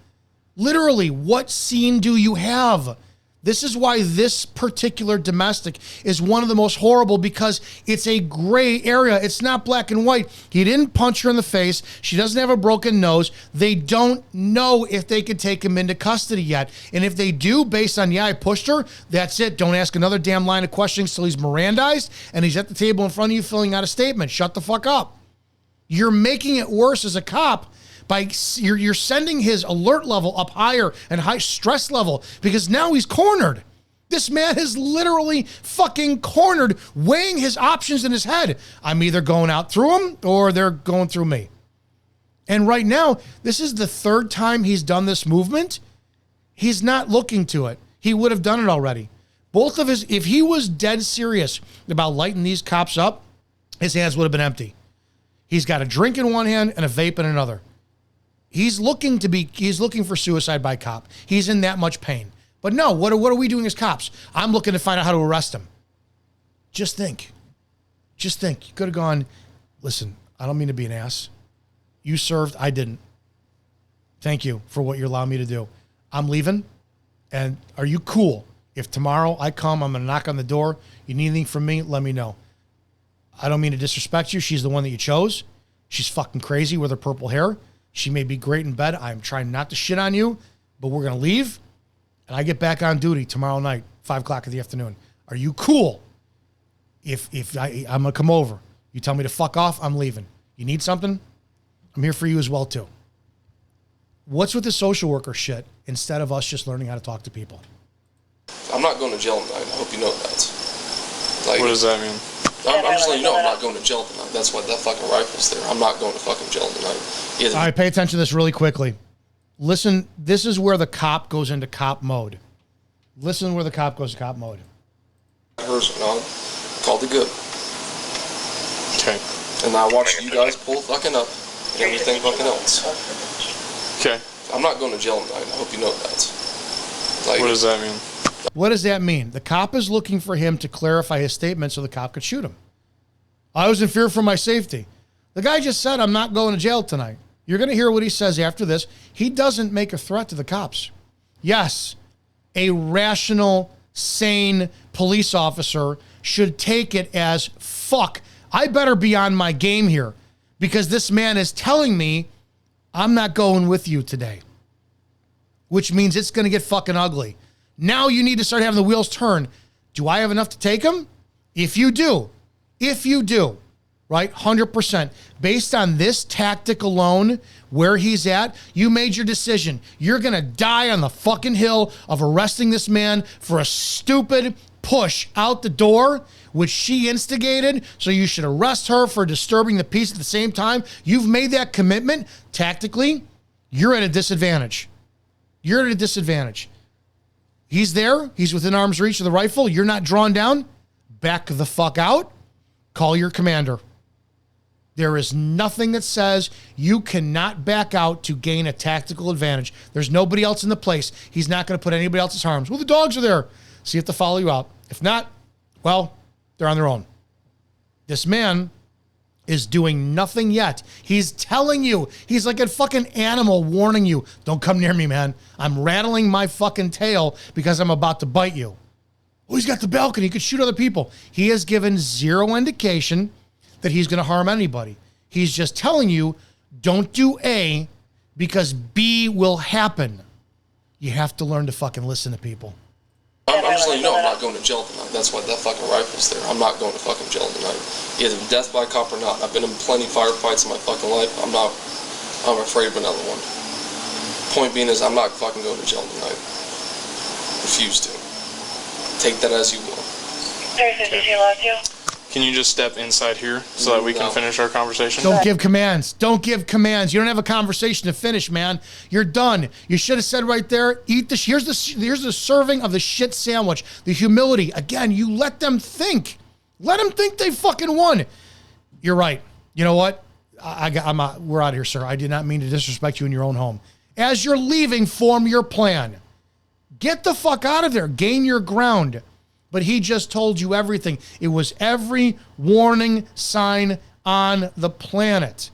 Literally, what scene do you have? This is why this particular domestic is one of the most horrible, because it's a gray area. It's not black and white. He didn't punch her in the face. She doesn't have a broken nose. They don't know if they can take him into custody yet. And if they do, based on, I pushed her, that's it. Don't ask another damn line of questions till he's Mirandized and he's at the table in front of you filling out a statement. Shut the fuck up. You're making it worse as a cop. You're sending his alert level up higher and high stress level, because now he's cornered. This man is literally fucking cornered, weighing his options in his head. I'm either going out through him or they're going through me. And right now, this is the third time he's done this movement. He's not looking to it. He would have done it already. Both of his, if he was dead serious about lighting these cops up, his hands would have been empty. He's got a drink in one hand and a vape in another. He's looking for suicide by cop. He's in that much pain. But no, what are we doing as cops? I'm looking to find out how to arrest him. Just think. You could have gone, listen, I don't mean to be an ass. You served, I didn't. Thank you for what you're allowing me to do. I'm leaving. And are you cool? If tomorrow I come, I'm going to knock on the door. You need anything from me, let me know. I don't mean to disrespect you. She's the one that you chose. She's fucking crazy with her purple hair. She may be great in bed. I'm trying not to shit on you, but we're going to leave. And I get back on duty tomorrow night, 5 o'clock in the afternoon. Are you cool? I'm going to come over. You tell me to fuck off, I'm leaving. You need something? I'm here for you as well, too. What's with the social worker shit instead of us just learning how to talk to people? I'm not going to jail tonight. I hope you know that. Like, What does that mean? I'm just letting you know I'm not going to jail tonight. That's why that fucking rifle's there. I'm not going to fucking jail tonight. All right, pay attention to this really quickly. Listen, this is where the cop goes into cop mode. Listen where the cop goes to cop mode. Hers or not. Called it good. Okay. And I watched you guys pull fucking up and everything fucking else. Okay. I'm not going to jail tonight. I hope you know that. Like, What does that mean? What does that mean? The cop is looking for him to clarify his statement so the cop could shoot him. I was in fear for my safety. The guy just said, I'm not going to jail tonight. You're going to hear what he says after this. He doesn't make a threat to the cops. Yes, a rational, sane police officer should take it as, fuck, I better be on my game here, because this man is telling me I'm not going with you today, which means it's going to get fucking ugly. Now you need to start having the wheels turn. Do I have enough to take him? If you do, right, 100%, based on this tactic alone, where he's at, you made your decision. You're going to die on the fucking hill of arresting this man for a stupid, push out the door, which she instigated, so you should arrest her for disturbing the peace at the same time. You've made that commitment. Tactically, you're at a disadvantage. You're at a disadvantage. He's there. He's within arm's reach of the rifle. You're not drawn down. Back the fuck out. Call your commander. There is nothing that says you cannot back out to gain a tactical advantage. There's nobody else in the place. He's not going to put anybody else's harms. Well, the dogs are there. So you have to follow you out. If not, well, they're on their own. This man is doing nothing yet. He's telling you. He's like a fucking animal warning you. Don't come near me, man. I'm rattling my fucking tail because I'm about to bite you. Oh, he's got the balcony. He could shoot other people. He has given zero indication that he's going to harm anybody. He's just telling you, don't do A because B will happen. You have to learn to fucking listen to people. I'm just letting you know I'm not going to jail tonight. That's why that fucking rifle's there. I'm not going to fucking jail tonight. Either death by cop or not. I've been in plenty of firefights in my fucking life. I'm afraid of another one. Point being is I'm not fucking going to jail tonight. Refuse to. Take that as you will. Can you just step inside here so that we can finish our conversation? Don't give commands. Don't give commands. You don't have a conversation to finish, man. You're done. You should have said right there, eat the, here's the serving of the shit sandwich. The humility. Again, you let them think. Let them think they fucking won. You're right. You know what? We're out of here, sir. I did not mean to disrespect you in your own home. As you're leaving, form your plan. Get the fuck out of there. Gain your ground. But he just told you everything. It was every warning sign on the planet.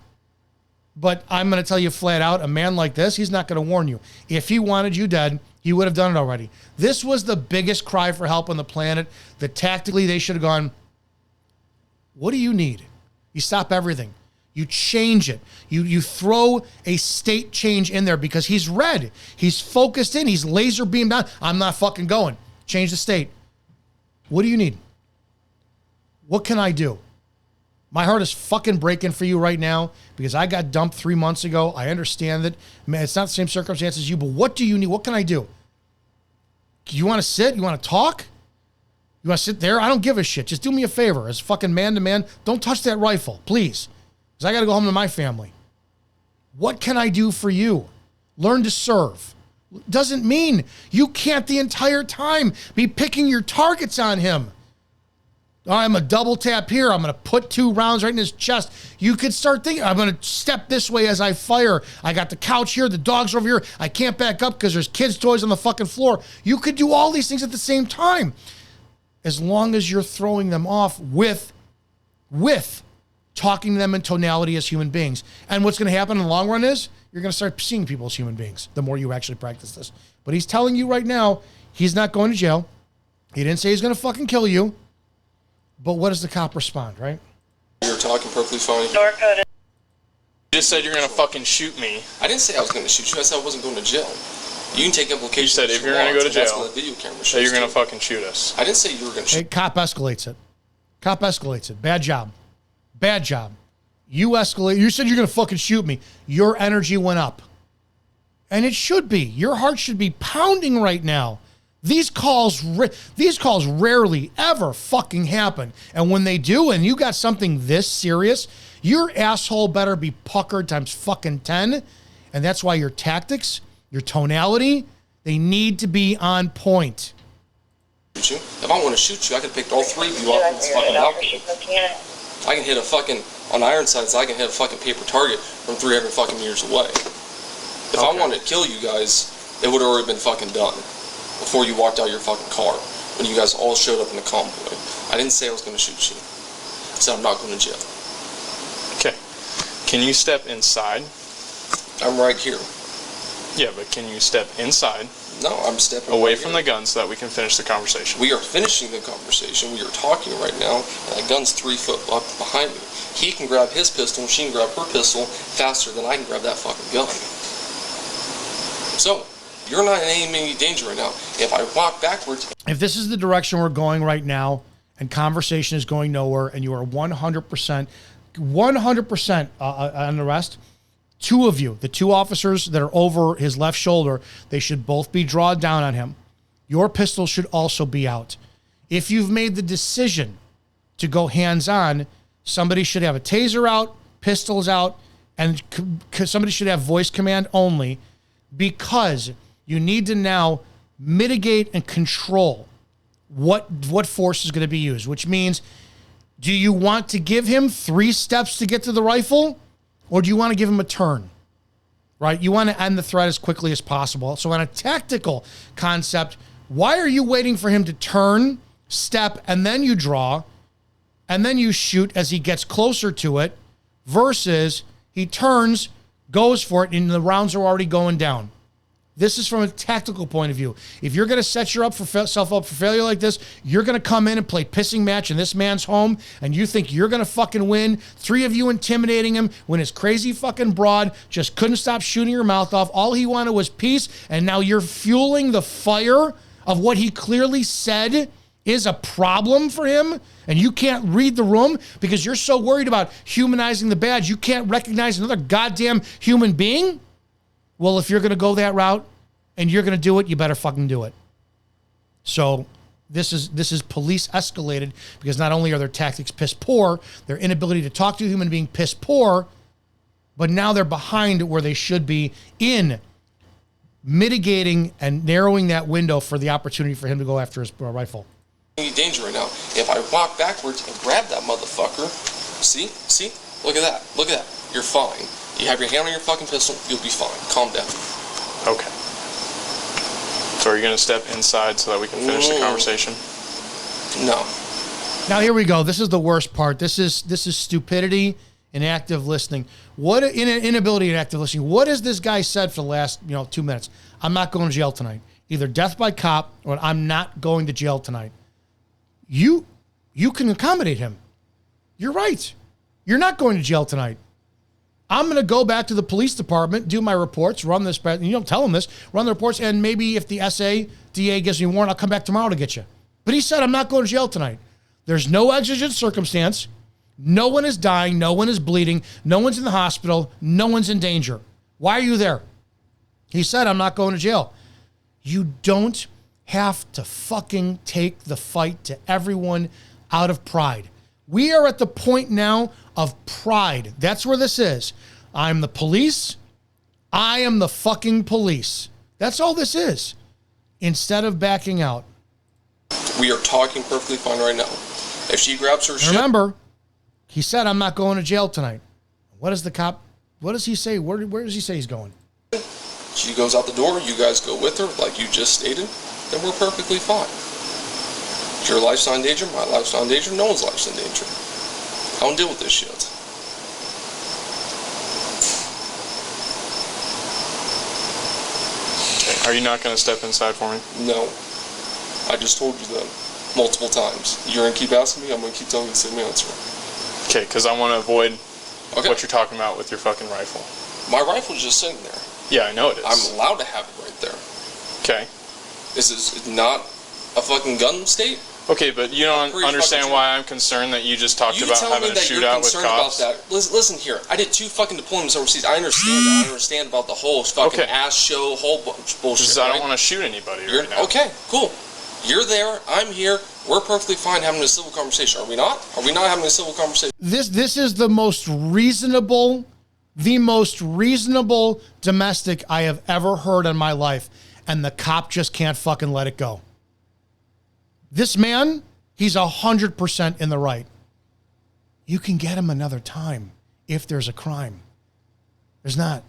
But I'm going to tell you flat out, a man like this, he's not going to warn you. If he wanted you dead, he would have done it already. This was the biggest cry for help on the planet that tactically they should have gone, what do you need? You stop everything. You change it. You throw a state change in there because he's red. He's focused in. He's laser beamed out. I'm not fucking going. Change the state. What do you need? What can I do? My heart is fucking breaking for you right now because I got dumped 3 months ago. I understand that. Man, it's not the same circumstances as you, but what do you need? What can I do? You want to sit? You want to talk? You want to sit there? I don't give a shit. Just do me a favor. As fucking man to man, don't touch that rifle, please. Because I got to go home to my family. What can I do for you? Learn to serve. Doesn't mean you can't the entire time be picking your targets on him. I'm a double tap here. I'm going to put 2 rounds right in his chest. You could start thinking, I'm going to step this way as I fire. I got the couch here. The dogs are over here. I can't back up because there's kids' toys on the fucking floor. You could do all these things at the same time. As long as you're throwing them off with talking to them in tonality as human beings. And what's going to happen in the long run is you're going to start seeing people as human beings the more you actually practice this. But he's telling you right now, he's not going to jail. He didn't say he's going to fucking kill you. But what does the cop respond, right? You're talking perfectly fine. Door code. You just said you're going to fucking shoot me. I didn't say I was going to shoot you. I said I wasn't going to jail. You can take implications. You said if you're going to go to jail, that's what the video camera shows that you're going to too. fucking shoot us. I didn't say you were going to shoot. Hey, cop escalates it. Cop escalates it. Bad job. Bad job. You escalate. You said you're going to fucking shoot me. Your energy went up. And it should be. Your heart should be pounding right now. These calls rarely ever fucking happen. And when they do, and you got something this serious, your asshole better be puckered times fucking 10. And that's why your tactics, your tonality, they need to be on point. Shoot you. If I want to shoot you, I can pick all 3 of you off this fucking balcony. I can hit a fucking, on Ironsides, I can hit a fucking paper target from 300 fucking meters away. If I wanted to kill you guys, it would have already been fucking done before you walked out your fucking car, when you guys all showed up in the convoy. I didn't say I was going to shoot you. I said I'm not going to jail. Okay. Can you step inside? I'm right here. Yeah, but can you step inside? No, I'm stepping away right from here. the gun so that we can finish the conversation. We are finishing the conversation. We are talking right now, and that gun's 3 foot up behind me. He can grab his pistol, and she can grab her pistol faster than I can grab that fucking gun. So, you're not in any danger right now. If I walk backwards... If this is the direction we're going right now, and conversation is going nowhere, and you are 100% on the rest, 2 of you, the 2 officers that are over his left shoulder, they should both be drawn down on him. Your pistol should also be out. if you've made the decision to go hands-on, somebody should have a taser out, pistols out, and somebody should have voice command only, because you need to now mitigate and control what force is going to be used, which means, do you want to give him 3 steps to get to the rifle, or do you want to give him a turn? Right? You want to end the threat as quickly as possible. So on a tactical concept, why are you waiting for him to turn, step, and then you draw, and then you shoot as he gets closer to it, versus he turns, goes for it, and the rounds are already going down? This is from a tactical point of view. If you're going to set yourself up for failure like this, you're going to come in and play pissing match in this man's home, and you think you're going to fucking win. 3 of you intimidating him when his crazy fucking broad just couldn't stop shooting her mouth off. All he wanted was peace, and now you're fueling the fire of what he clearly said is a problem for him, and you can't read the room because you're so worried about humanizing the badge you can't recognize another goddamn human being? Well, if you're going to go that route and you're going to do it, you better fucking do it. So this is police escalated, because not only are their tactics piss poor, their inability to talk to a human being piss poor, but now they're behind where they should be in mitigating and narrowing that window for the opportunity for him to go after his rifle. Any danger right now. If I walk backwards and grab that motherfucker, see, look at that, you're fine. You have your hand on your fucking pistol, you'll be fine. Calm down. Okay. So are you going to step inside so that we can finish the conversation? No. Now here we go. This is the worst part. This is stupidity and active listening. What inability and active listening? What has this guy said for the last 2 minutes? I'm not going to jail tonight. Either death by cop or I'm not going to jail tonight. You can accommodate him. You're right. You're not going to jail tonight. I'm going to go back to the police department, do my reports, run this, you don't tell them this, run the reports, and maybe if the DA gives me a warrant, I'll come back tomorrow to get you. But he said, I'm not going to jail tonight. There's no exigent circumstance. No one is dying. No one is bleeding. No one's in the hospital. No one's in danger. Why are you there? He said, I'm not going to jail. You don't have to fucking take the fight to everyone out of pride. We are at the point now of pride. That's where this is. I'm the police. I am the fucking police. That's all this is. Instead of backing out. We are talking perfectly fine right now. If she grabs her shit... Remember, he said, I'm not going to jail tonight. What does he say? Where does he say he's going? She goes out the door, you guys go with her, like you just stated, then we're perfectly fine. Your life's not in danger, my life's not in danger, no one's life's in danger. I don't deal with this shit. Okay. Are you not going to step inside for me? No. I just told you that multiple times. You're going to keep asking me, I'm going to keep telling you the same answer. Okay, because I want to avoid what you're talking about with your fucking rifle. My rifle's just sitting there. Yeah, I know it is. I'm allowed to have it right there. Okay. This is not a fucking gun state. Okay, but you don't understand why I'm concerned that you just talked about having a shootout with cops? About that. Listen here, I did 2 fucking deployments overseas. I understand that. I understand about the whole fucking ass show, whole bullshit. Because I don't want to shoot anybody right now. Okay, cool. You're there. I'm here. We're perfectly fine having a civil conversation. Are we not? Are we not having a civil conversation? This is the most reasonable domestic I have ever heard in my life, and the cop just can't fucking let it go. This man, he's 100% in the right. You can get him another time if there's a crime. There's not.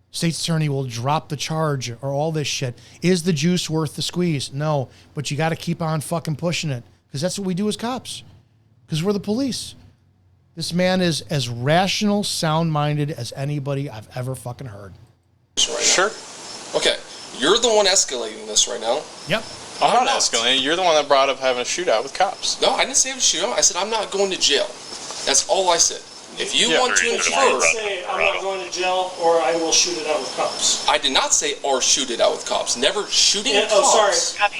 State's attorney will drop the charge or all this shit. Is the juice worth the squeeze? No, but you got to keep on fucking pushing it, because that's what we do as cops, because we're the police. This man is as rational, sound-minded as anybody I've ever fucking heard. Sure. Okay, you're the one escalating this right now. Yep. I'm not escalating. You're the one that brought up having a shootout with cops. No, I didn't say it was a shootout. I said I'm not going to jail. That's all I said. If you want to infer... I didn't say I'm not going to jail or I will shoot it out with cops. I did not say or shoot it out with cops. Never shooting cops. Oh, sorry.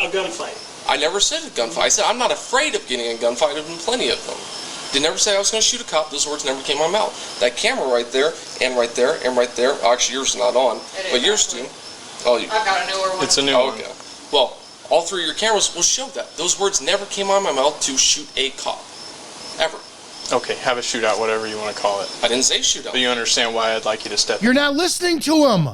A gunfight. I never said a gunfight. I said I'm not afraid of getting a gunfight. There have been plenty of them. Did never say I was going to shoot a cop. Those words never came out of my mouth. That camera right there, and right there, and right there. Actually, yours is not on. But yours too. Oh, I've got a newer one. It's a new one. Okay. Well, All 3 of your cameras will show that. Those words never came out of my mouth to shoot a cop. Ever. Okay, have a shootout, whatever you want to call it. I didn't say shootout. But you understand why I'd like you to step You're not listening to him.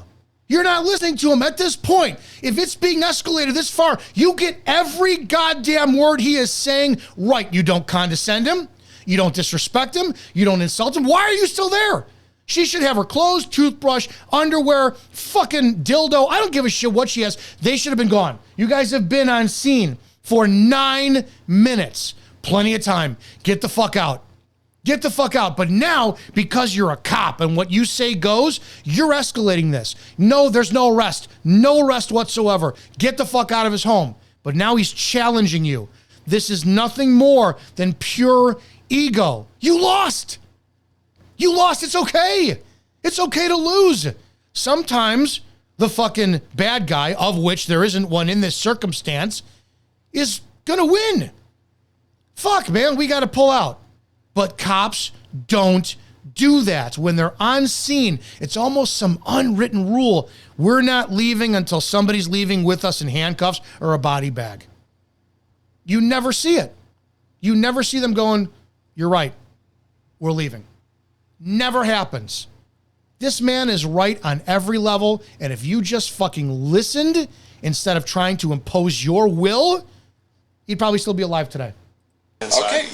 You're not listening to him at this point. If it's being escalated this far, you get every goddamn word he is saying right. You don't condescend him. You don't disrespect him. You don't insult him. Why are you still there? She should have her clothes, toothbrush, underwear, fucking dildo. I don't give a shit what she has. They should have been gone. You guys have been on scene for 9 minutes. Plenty of time. Get the fuck out. Get the fuck out. But now, because you're a cop and what you say goes, you're escalating this. No, there's no arrest. No arrest whatsoever. Get the fuck out of his home. But now he's challenging you. This is nothing more than pure ego. You lost. You lost. It's okay. It's okay to lose. Sometimes the fucking bad guy, of which there isn't one in this circumstance, is gonna win. Fuck, man, we got to pull out. But cops don't do that. When they're on scene, it's almost some unwritten rule. We're not leaving until somebody's leaving with us in handcuffs or a body bag. You never see it. You never see them going, you're right, we're leaving. Never happens. This man is right on every level, and if you just fucking listened instead of trying to impose your will, he'd probably still be alive today. Okay,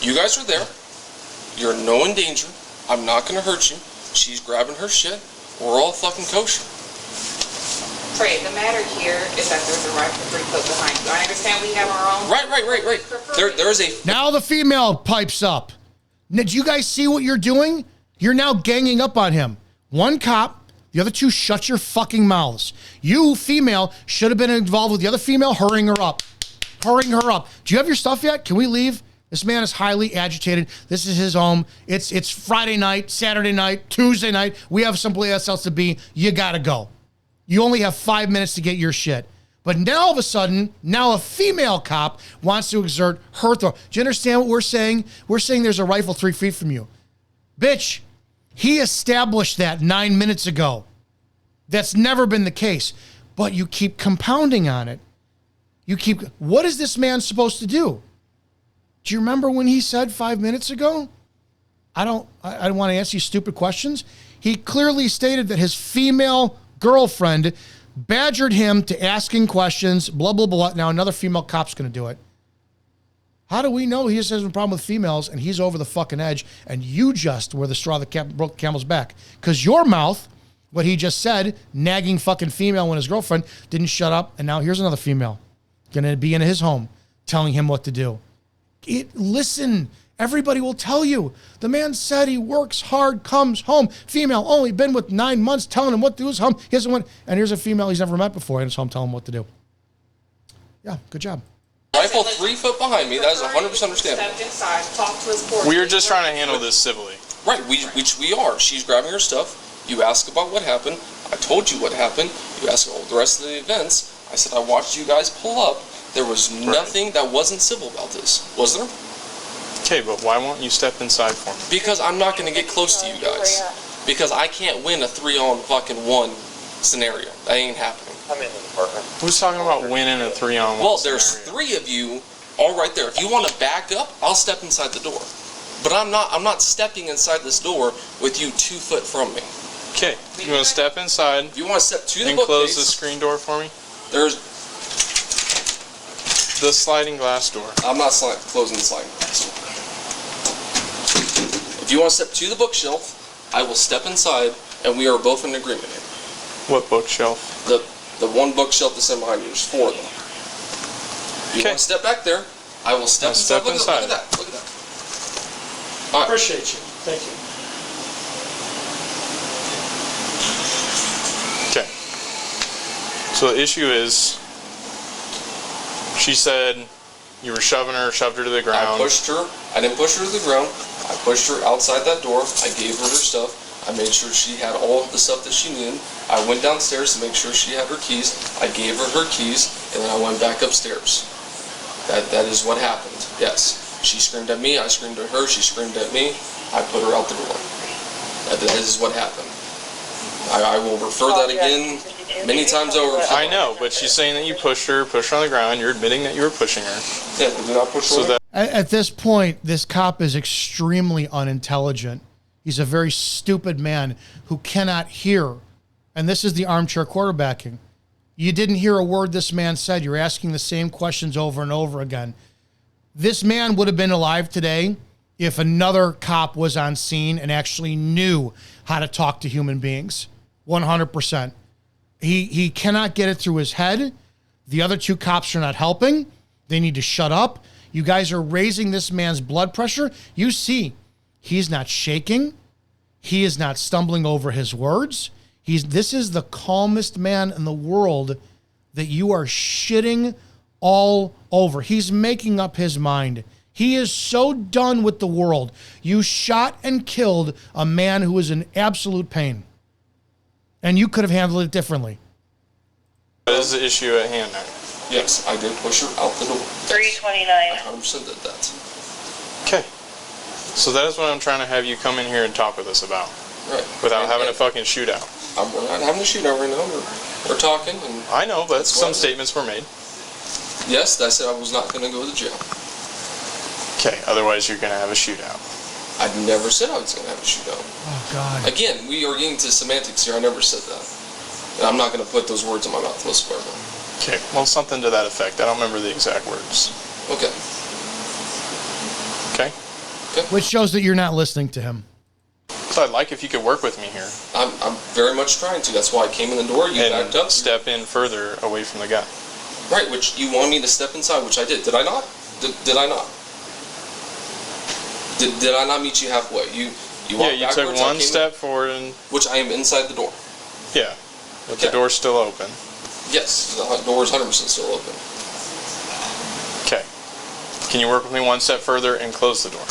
you guys are there. You're no in danger. I'm not going to hurt you. She's grabbing her shit. We're all fucking kosher. Trey, the matter here is that there's a rifle 3 foot behind you. I understand we have our own. Right. There's a... Now the female pipes up. Did you guys see what you're doing? You're now ganging up on him. One cop, the other 2 shut your fucking mouths. You, female, should have been involved with the other female, hurrying her up. Hurrying her up. Do you have your stuff yet? Can we leave? This man is highly agitated. This is his home. It's Friday night, Saturday night, Tuesday night. We have someplace else to be. You gotta go. You only have 5 minutes to get your shit. But now all of a sudden, now a female cop wants to exert her throat. Do you understand what we're saying? We're saying there's a rifle 3 feet from you. Bitch, he established that 9 minutes ago. That's never been the case. But you keep compounding on it. What is this man supposed to do? Do you remember when he said 5 minutes ago? I don't want to ask you stupid questions. He clearly stated that his female girlfriend badgered him to asking questions, blah, blah, blah. Now another female cop's going to do it. How do we know he just has a problem with females and he's over the fucking edge and you just were the straw that broke the camel's back? Because your mouth, what he just said, nagging fucking female when his girlfriend didn't shut up, and now here's another female going to be in his home telling him what to do. Listen, everybody will tell you. The man said he works hard, comes home. Female, only been with 9 months, telling him what to do. His home. He hasn't went, and here's a female he's never met before in his home telling him what to do. Yeah, good job. Rifle 3 foot behind me. That is 100% understandable. Step inside, talk to his court. We are just trying to handle this civilly. Right, which we are. She's grabbing her stuff. You ask about what happened. I told you what happened. You ask all the rest of the events. I said I watched you guys pull up. There was nothing that wasn't civil about this, was there? Okay, but why won't you step inside for me? Because I'm not going to get close to you guys. Because I can't win a 3-on-1 scenario. That ain't happening. I'm in the department. Who's talking about winning a 3-on-1 Well, there's scenario? 3 of you all right there. If you want to back up, I'll step inside the door. But I'm not stepping inside this door with you 2 foot from me. Okay, you want to step inside If you want to step to the and close the bookcase, screen door for me? there's... The sliding glass door. I'm not closing the sliding glass. If you want to step to the bookshelf, I will step inside, and we are both in agreement here. What bookshelf? The one bookshelf that's in behind you. There's 4 of them. You Okay. want to step back there? I will step I'll inside. step Look inside. at that. Look at that. All right. Appreciate you. Thank you. Okay. So the issue is, she said you were shoved her to the I ground. pushed her. I didn't push her to the ground. I pushed her outside that door. I gave her stuff. I made sure she had all the stuff that she needed. I went downstairs to make sure she had her keys. I gave her her keys, and then I went back upstairs. That is what happened. Yes. She screamed at me. I screamed at her. She screamed at me. I put her out the door. That is what happened. I will refer that again Many times over. I know, but she's saying that you pushed her on the ground. You're admitting that you were pushing her. Yeah, but did I push her? So that At this point, this cop is extremely unintelligent. He's a very stupid man who cannot hear. And this is the armchair quarterbacking. You didn't hear a word this man said. You're asking the same questions over and over again. This man would have been alive today if another cop was on scene and actually knew how to talk to human beings. 100%. He cannot get it through his head. The other two cops are not helping. They need to shut up. You guys are raising this man's blood pressure. You see, he's not shaking. He is not stumbling over his words. This is the calmest man in the world that you are shitting all over. He's making up his mind. He is so done with the world. You shot and killed a man who was in absolute pain. And you could have handled it differently. what is the issue at hand now? Yes, I did push her out the door. 329. I 100% did that. Okay. So that is what I'm trying to have you come in here and talk with us about. Right. Without having a fucking shootout. We're not having a shootout right now. We're talking. And I know, but some what? statements were made. Yes, I said I was not going to go to jail. Okay, otherwise you're going to have a shootout. I never said I was going to have a shootout. Oh, God. Again, we are getting to semantics here. I never said that. And I'm not going to put those words in my mouth. Let's go. Okay, well, something to that effect. I don't remember the exact words. Okay. Okay? Which shows that you're not listening to him. So I'd like if you could work with me here. I'm very much trying to. That's why I came in the door. You backed up. And step in further away from the guy. Right, which you wanted me to step inside, which I did. Did I not? Did I not? Did I not meet you halfway? You walked you backwards, took one step forward and... which I am inside the door. Yeah, but Okay. the door's still open. Yes, the door is 100% still open. Okay. Can you work with me one step further and close the door?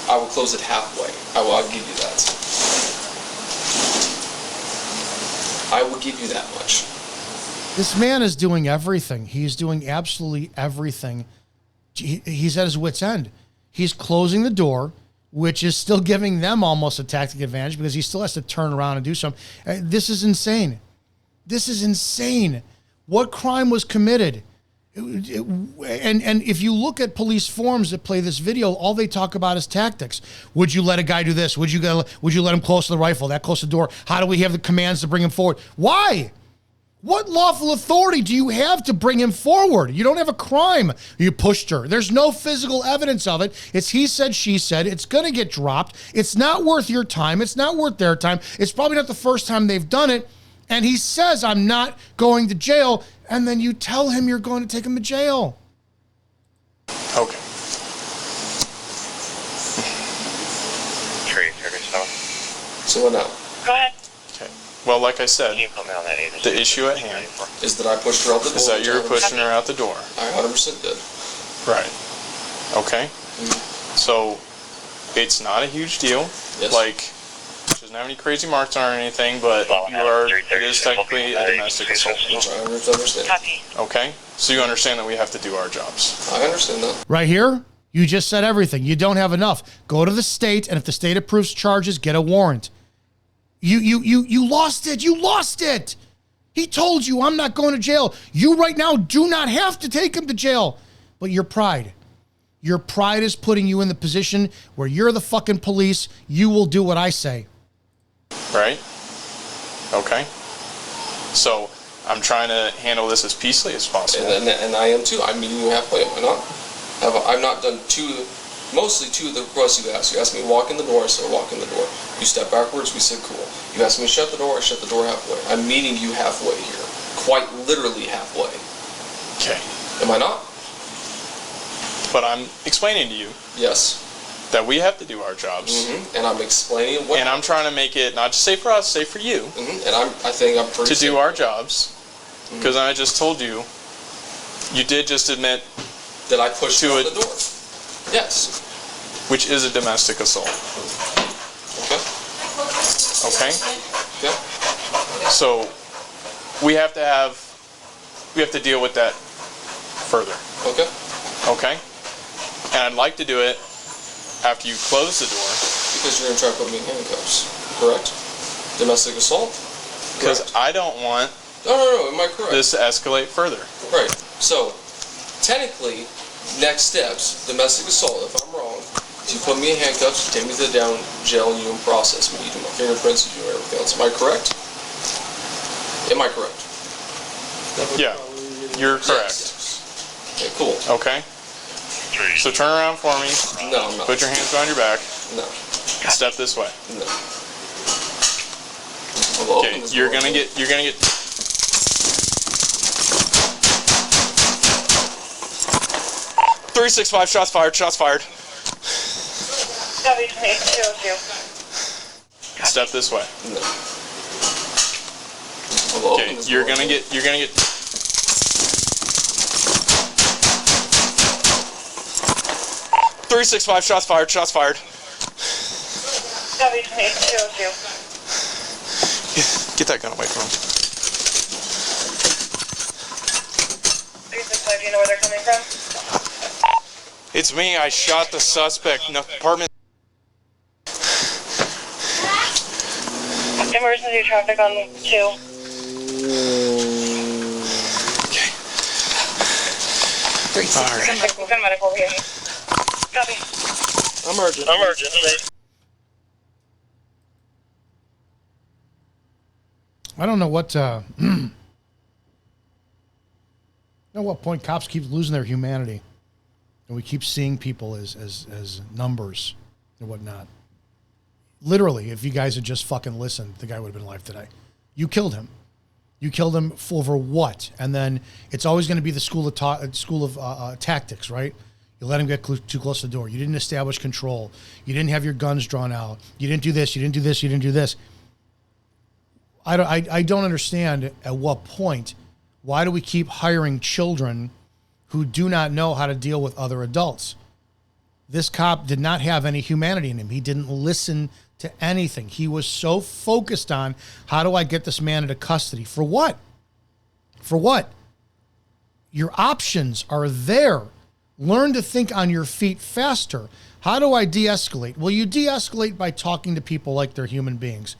I will close it halfway. I'll give you that. I will give you that much. This man is doing everything. He's doing absolutely everything. He's at his wit's end. He's closing the door, which is still giving them almost a tactic advantage because he still has to turn around and do something. This is insane. This is insane. What crime was committed? And if you look at police forums that play this video, all they talk about is tactics. Would you let a guy do this? Would you let him close to the rifle, that close to the door? How do we have the commands to bring him forward? Why? What lawful authority do you have to bring him forward? You don't have a crime. You pushed her. There's no physical evidence of it. It's he said, she said. It's going to get dropped. It's not worth your time. It's not worth their time. It's probably not the first time they've done it. And he says, I'm not going to jail. And then you tell him you're going to take him to jail. Okay. 337. So what now? Go ahead. Okay. Well, like I said, Can you put me on that either? the issue at hand Is that I pushed her out the door? is that you were pushing her out the door. I 100% did. Right. Okay. So it's not a huge deal. Yes. Like, she doesn't have any crazy marks on her or anything, but it is technically a domestic assault. Which I understand. Copy. Okay? So you understand that we have to do our jobs. I understand that. Right here, you just said everything. You don't have enough. Go to the state, and if the state approves charges, get a warrant. You lost it. You lost it. He told you, I'm not going to jail. You right now do not have to take him to jail. But your pride is putting you in the position where you're the fucking police. You will do what I say. Right? Okay? So I'm trying to handle this as peacefully as possible. And I am too. I'm meeting you halfway, am I not? I've not done mostly two of the requests you asked. You asked me to walk in the door, I said walk in the door. You stepped backwards, we said cool. You asked me to shut the door, I shut the door halfway. I'm meeting you halfway here. Quite literally halfway. Okay. Am I not? But I'm explaining to you Yes. that we have to do our jobs. And I'm explaining what... And I'm trying to make it not just safe for us, safe for you. And I think I'm pretty... To do our jobs. Because I just told you, you did just admit that I pushed to you out it- the door. Yes. which is a domestic assault. Okay. Okay? Okay. So we have to deal with that further. Okay. Okay? And I'd like to do it after you close the door. Because you're going to try to put me in handcuffs. Correct? Domestic assault? because I don't want No, am I correct? this to escalate further. Right. So, technically, next steps, domestic assault, if I'm wrong, you put me in handcuffs, you take me to the down jail, and you process me, you do my fingerprints, you do everything else. Am I correct? Am I correct? Yeah, you're correct. Yes. Okay, cool. Okay. So turn around for me. No, I'm not. Put your hands behind your back. No. Step this way. No. Okay, you're gonna get 365 shots fired. W2802. Step this way. No. Okay, you're gonna get 365 shots fired. W2802. Get that gun away from him. 365, do you know where they're coming from? It's me. I shot the suspect in the apartment. Emergency traffic on 2. Okay. All right. Send medical over here. Copy. Emergent. I don't know what at what point cops keep losing their humanity, and we keep seeing people as numbers and whatnot. Literally, if you guys had just fucking listened, the guy would have been alive today. You killed him. You killed him over what? And then it's always going to be the school of tactics, right? You let him get too close to the door. You didn't establish control. You didn't have your guns drawn out. You didn't do this. You didn't do this. You didn't do this. I don't understand at what point. Why do we keep hiring children who do not know how to deal with other adults? This cop did not have any humanity in him. He didn't listen to anything. He was so focused on, how do I get this man into custody? For what? For what? Your options are there. Learn to think on your feet faster. How do I de-escalate? Well, you de-escalate by talking to people like they're human beings.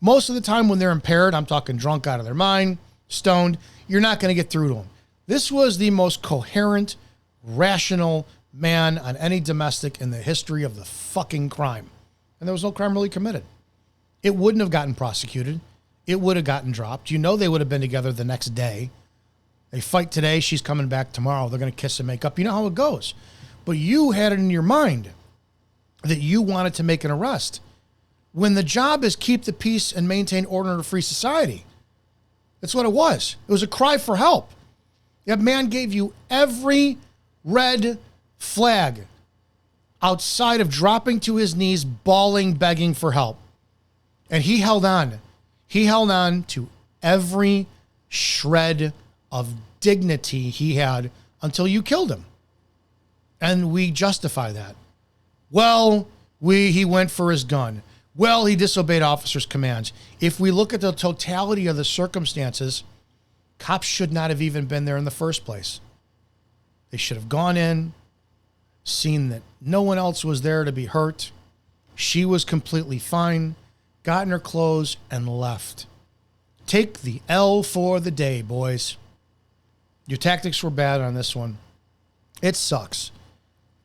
Most of the time when they're impaired, I'm talking drunk out of their mind, stoned, you're not going to get through to them. This was the most coherent, rational man on any domestic in the history of the fucking crime. And there was no crime really committed. It wouldn't have gotten prosecuted. It would have gotten dropped. You know they would have been together the next day. They fight today, she's coming back tomorrow. They're going to kiss and make up. You know how it goes. But you had it in your mind that you wanted to make an arrest, when the job is keep the peace and maintain order in a free society. That's what it was. It was a cry for help. That man gave you every red flag outside of dropping to his knees, bawling, begging for help. And he held on. He held on to every shred of dignity he had until you killed him. And we justify that. Well, he went for his gun. Well, he disobeyed officers' commands. If we look at the totality of the circumstances, cops should not have even been there in the first place. They should have gone in, seen that no one else was there to be hurt. She was completely fine, got in her clothes, and left. Take the L for the day, boys. Your tactics were bad on this one. It sucks.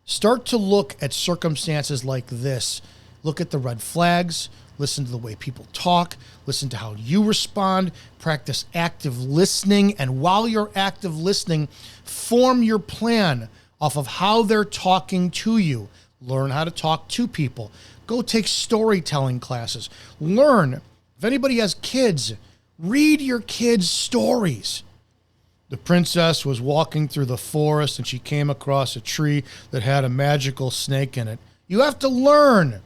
Start to look at circumstances like this. Look at the red flags. Listen to the way people talk. Listen to how you respond. Practice active listening. And while you're active listening, form your plan off of how they're talking to you. Learn how to talk to people. Go take storytelling classes. Learn. If anybody has kids, read your kids' stories. The princess was walking through the forest and she came across a tree that had a magical snake in it. You have to learn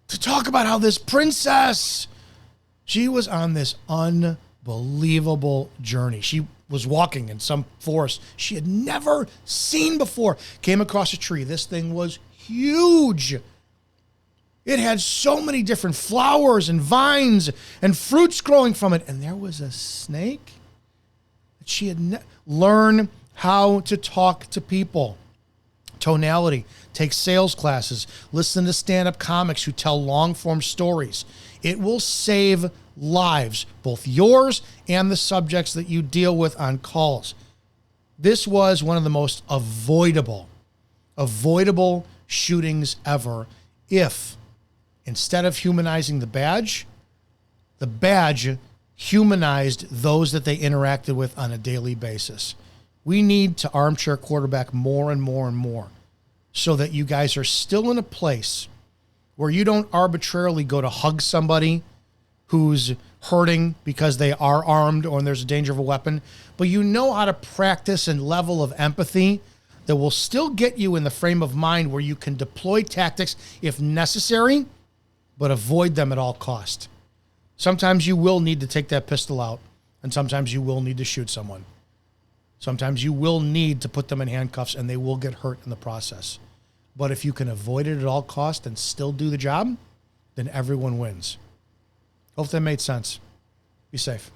to talk about how this princess, she was on this unbelievable journey. She was walking in some forest she had never seen before. Came across a tree. This thing was huge. It had so many different flowers and vines and fruits growing from it. And there was a snake. She had learned how to talk to people. Tonality. Take sales classes. Listen to stand-up comics who tell long-form stories. It will save lives, both yours and the subjects that you deal with on calls. This was one of the most avoidable shootings ever if, instead of humanizing the badge humanized those that they interacted with on a daily basis. We need to armchair quarterback more and more and more so that you guys are still in a place where you don't arbitrarily go to hug somebody who's hurting because they are armed or there's a danger of a weapon, but you know how to practice and level of empathy that will still get you in the frame of mind where you can deploy tactics if necessary, but avoid them at all cost. Sometimes you will need to take that pistol out, and sometimes you will need to shoot someone. Sometimes you will need to put them in handcuffs, and they will get hurt in the process. But if you can avoid it at all cost and still do the job, then everyone wins. Hope that made sense. Be safe.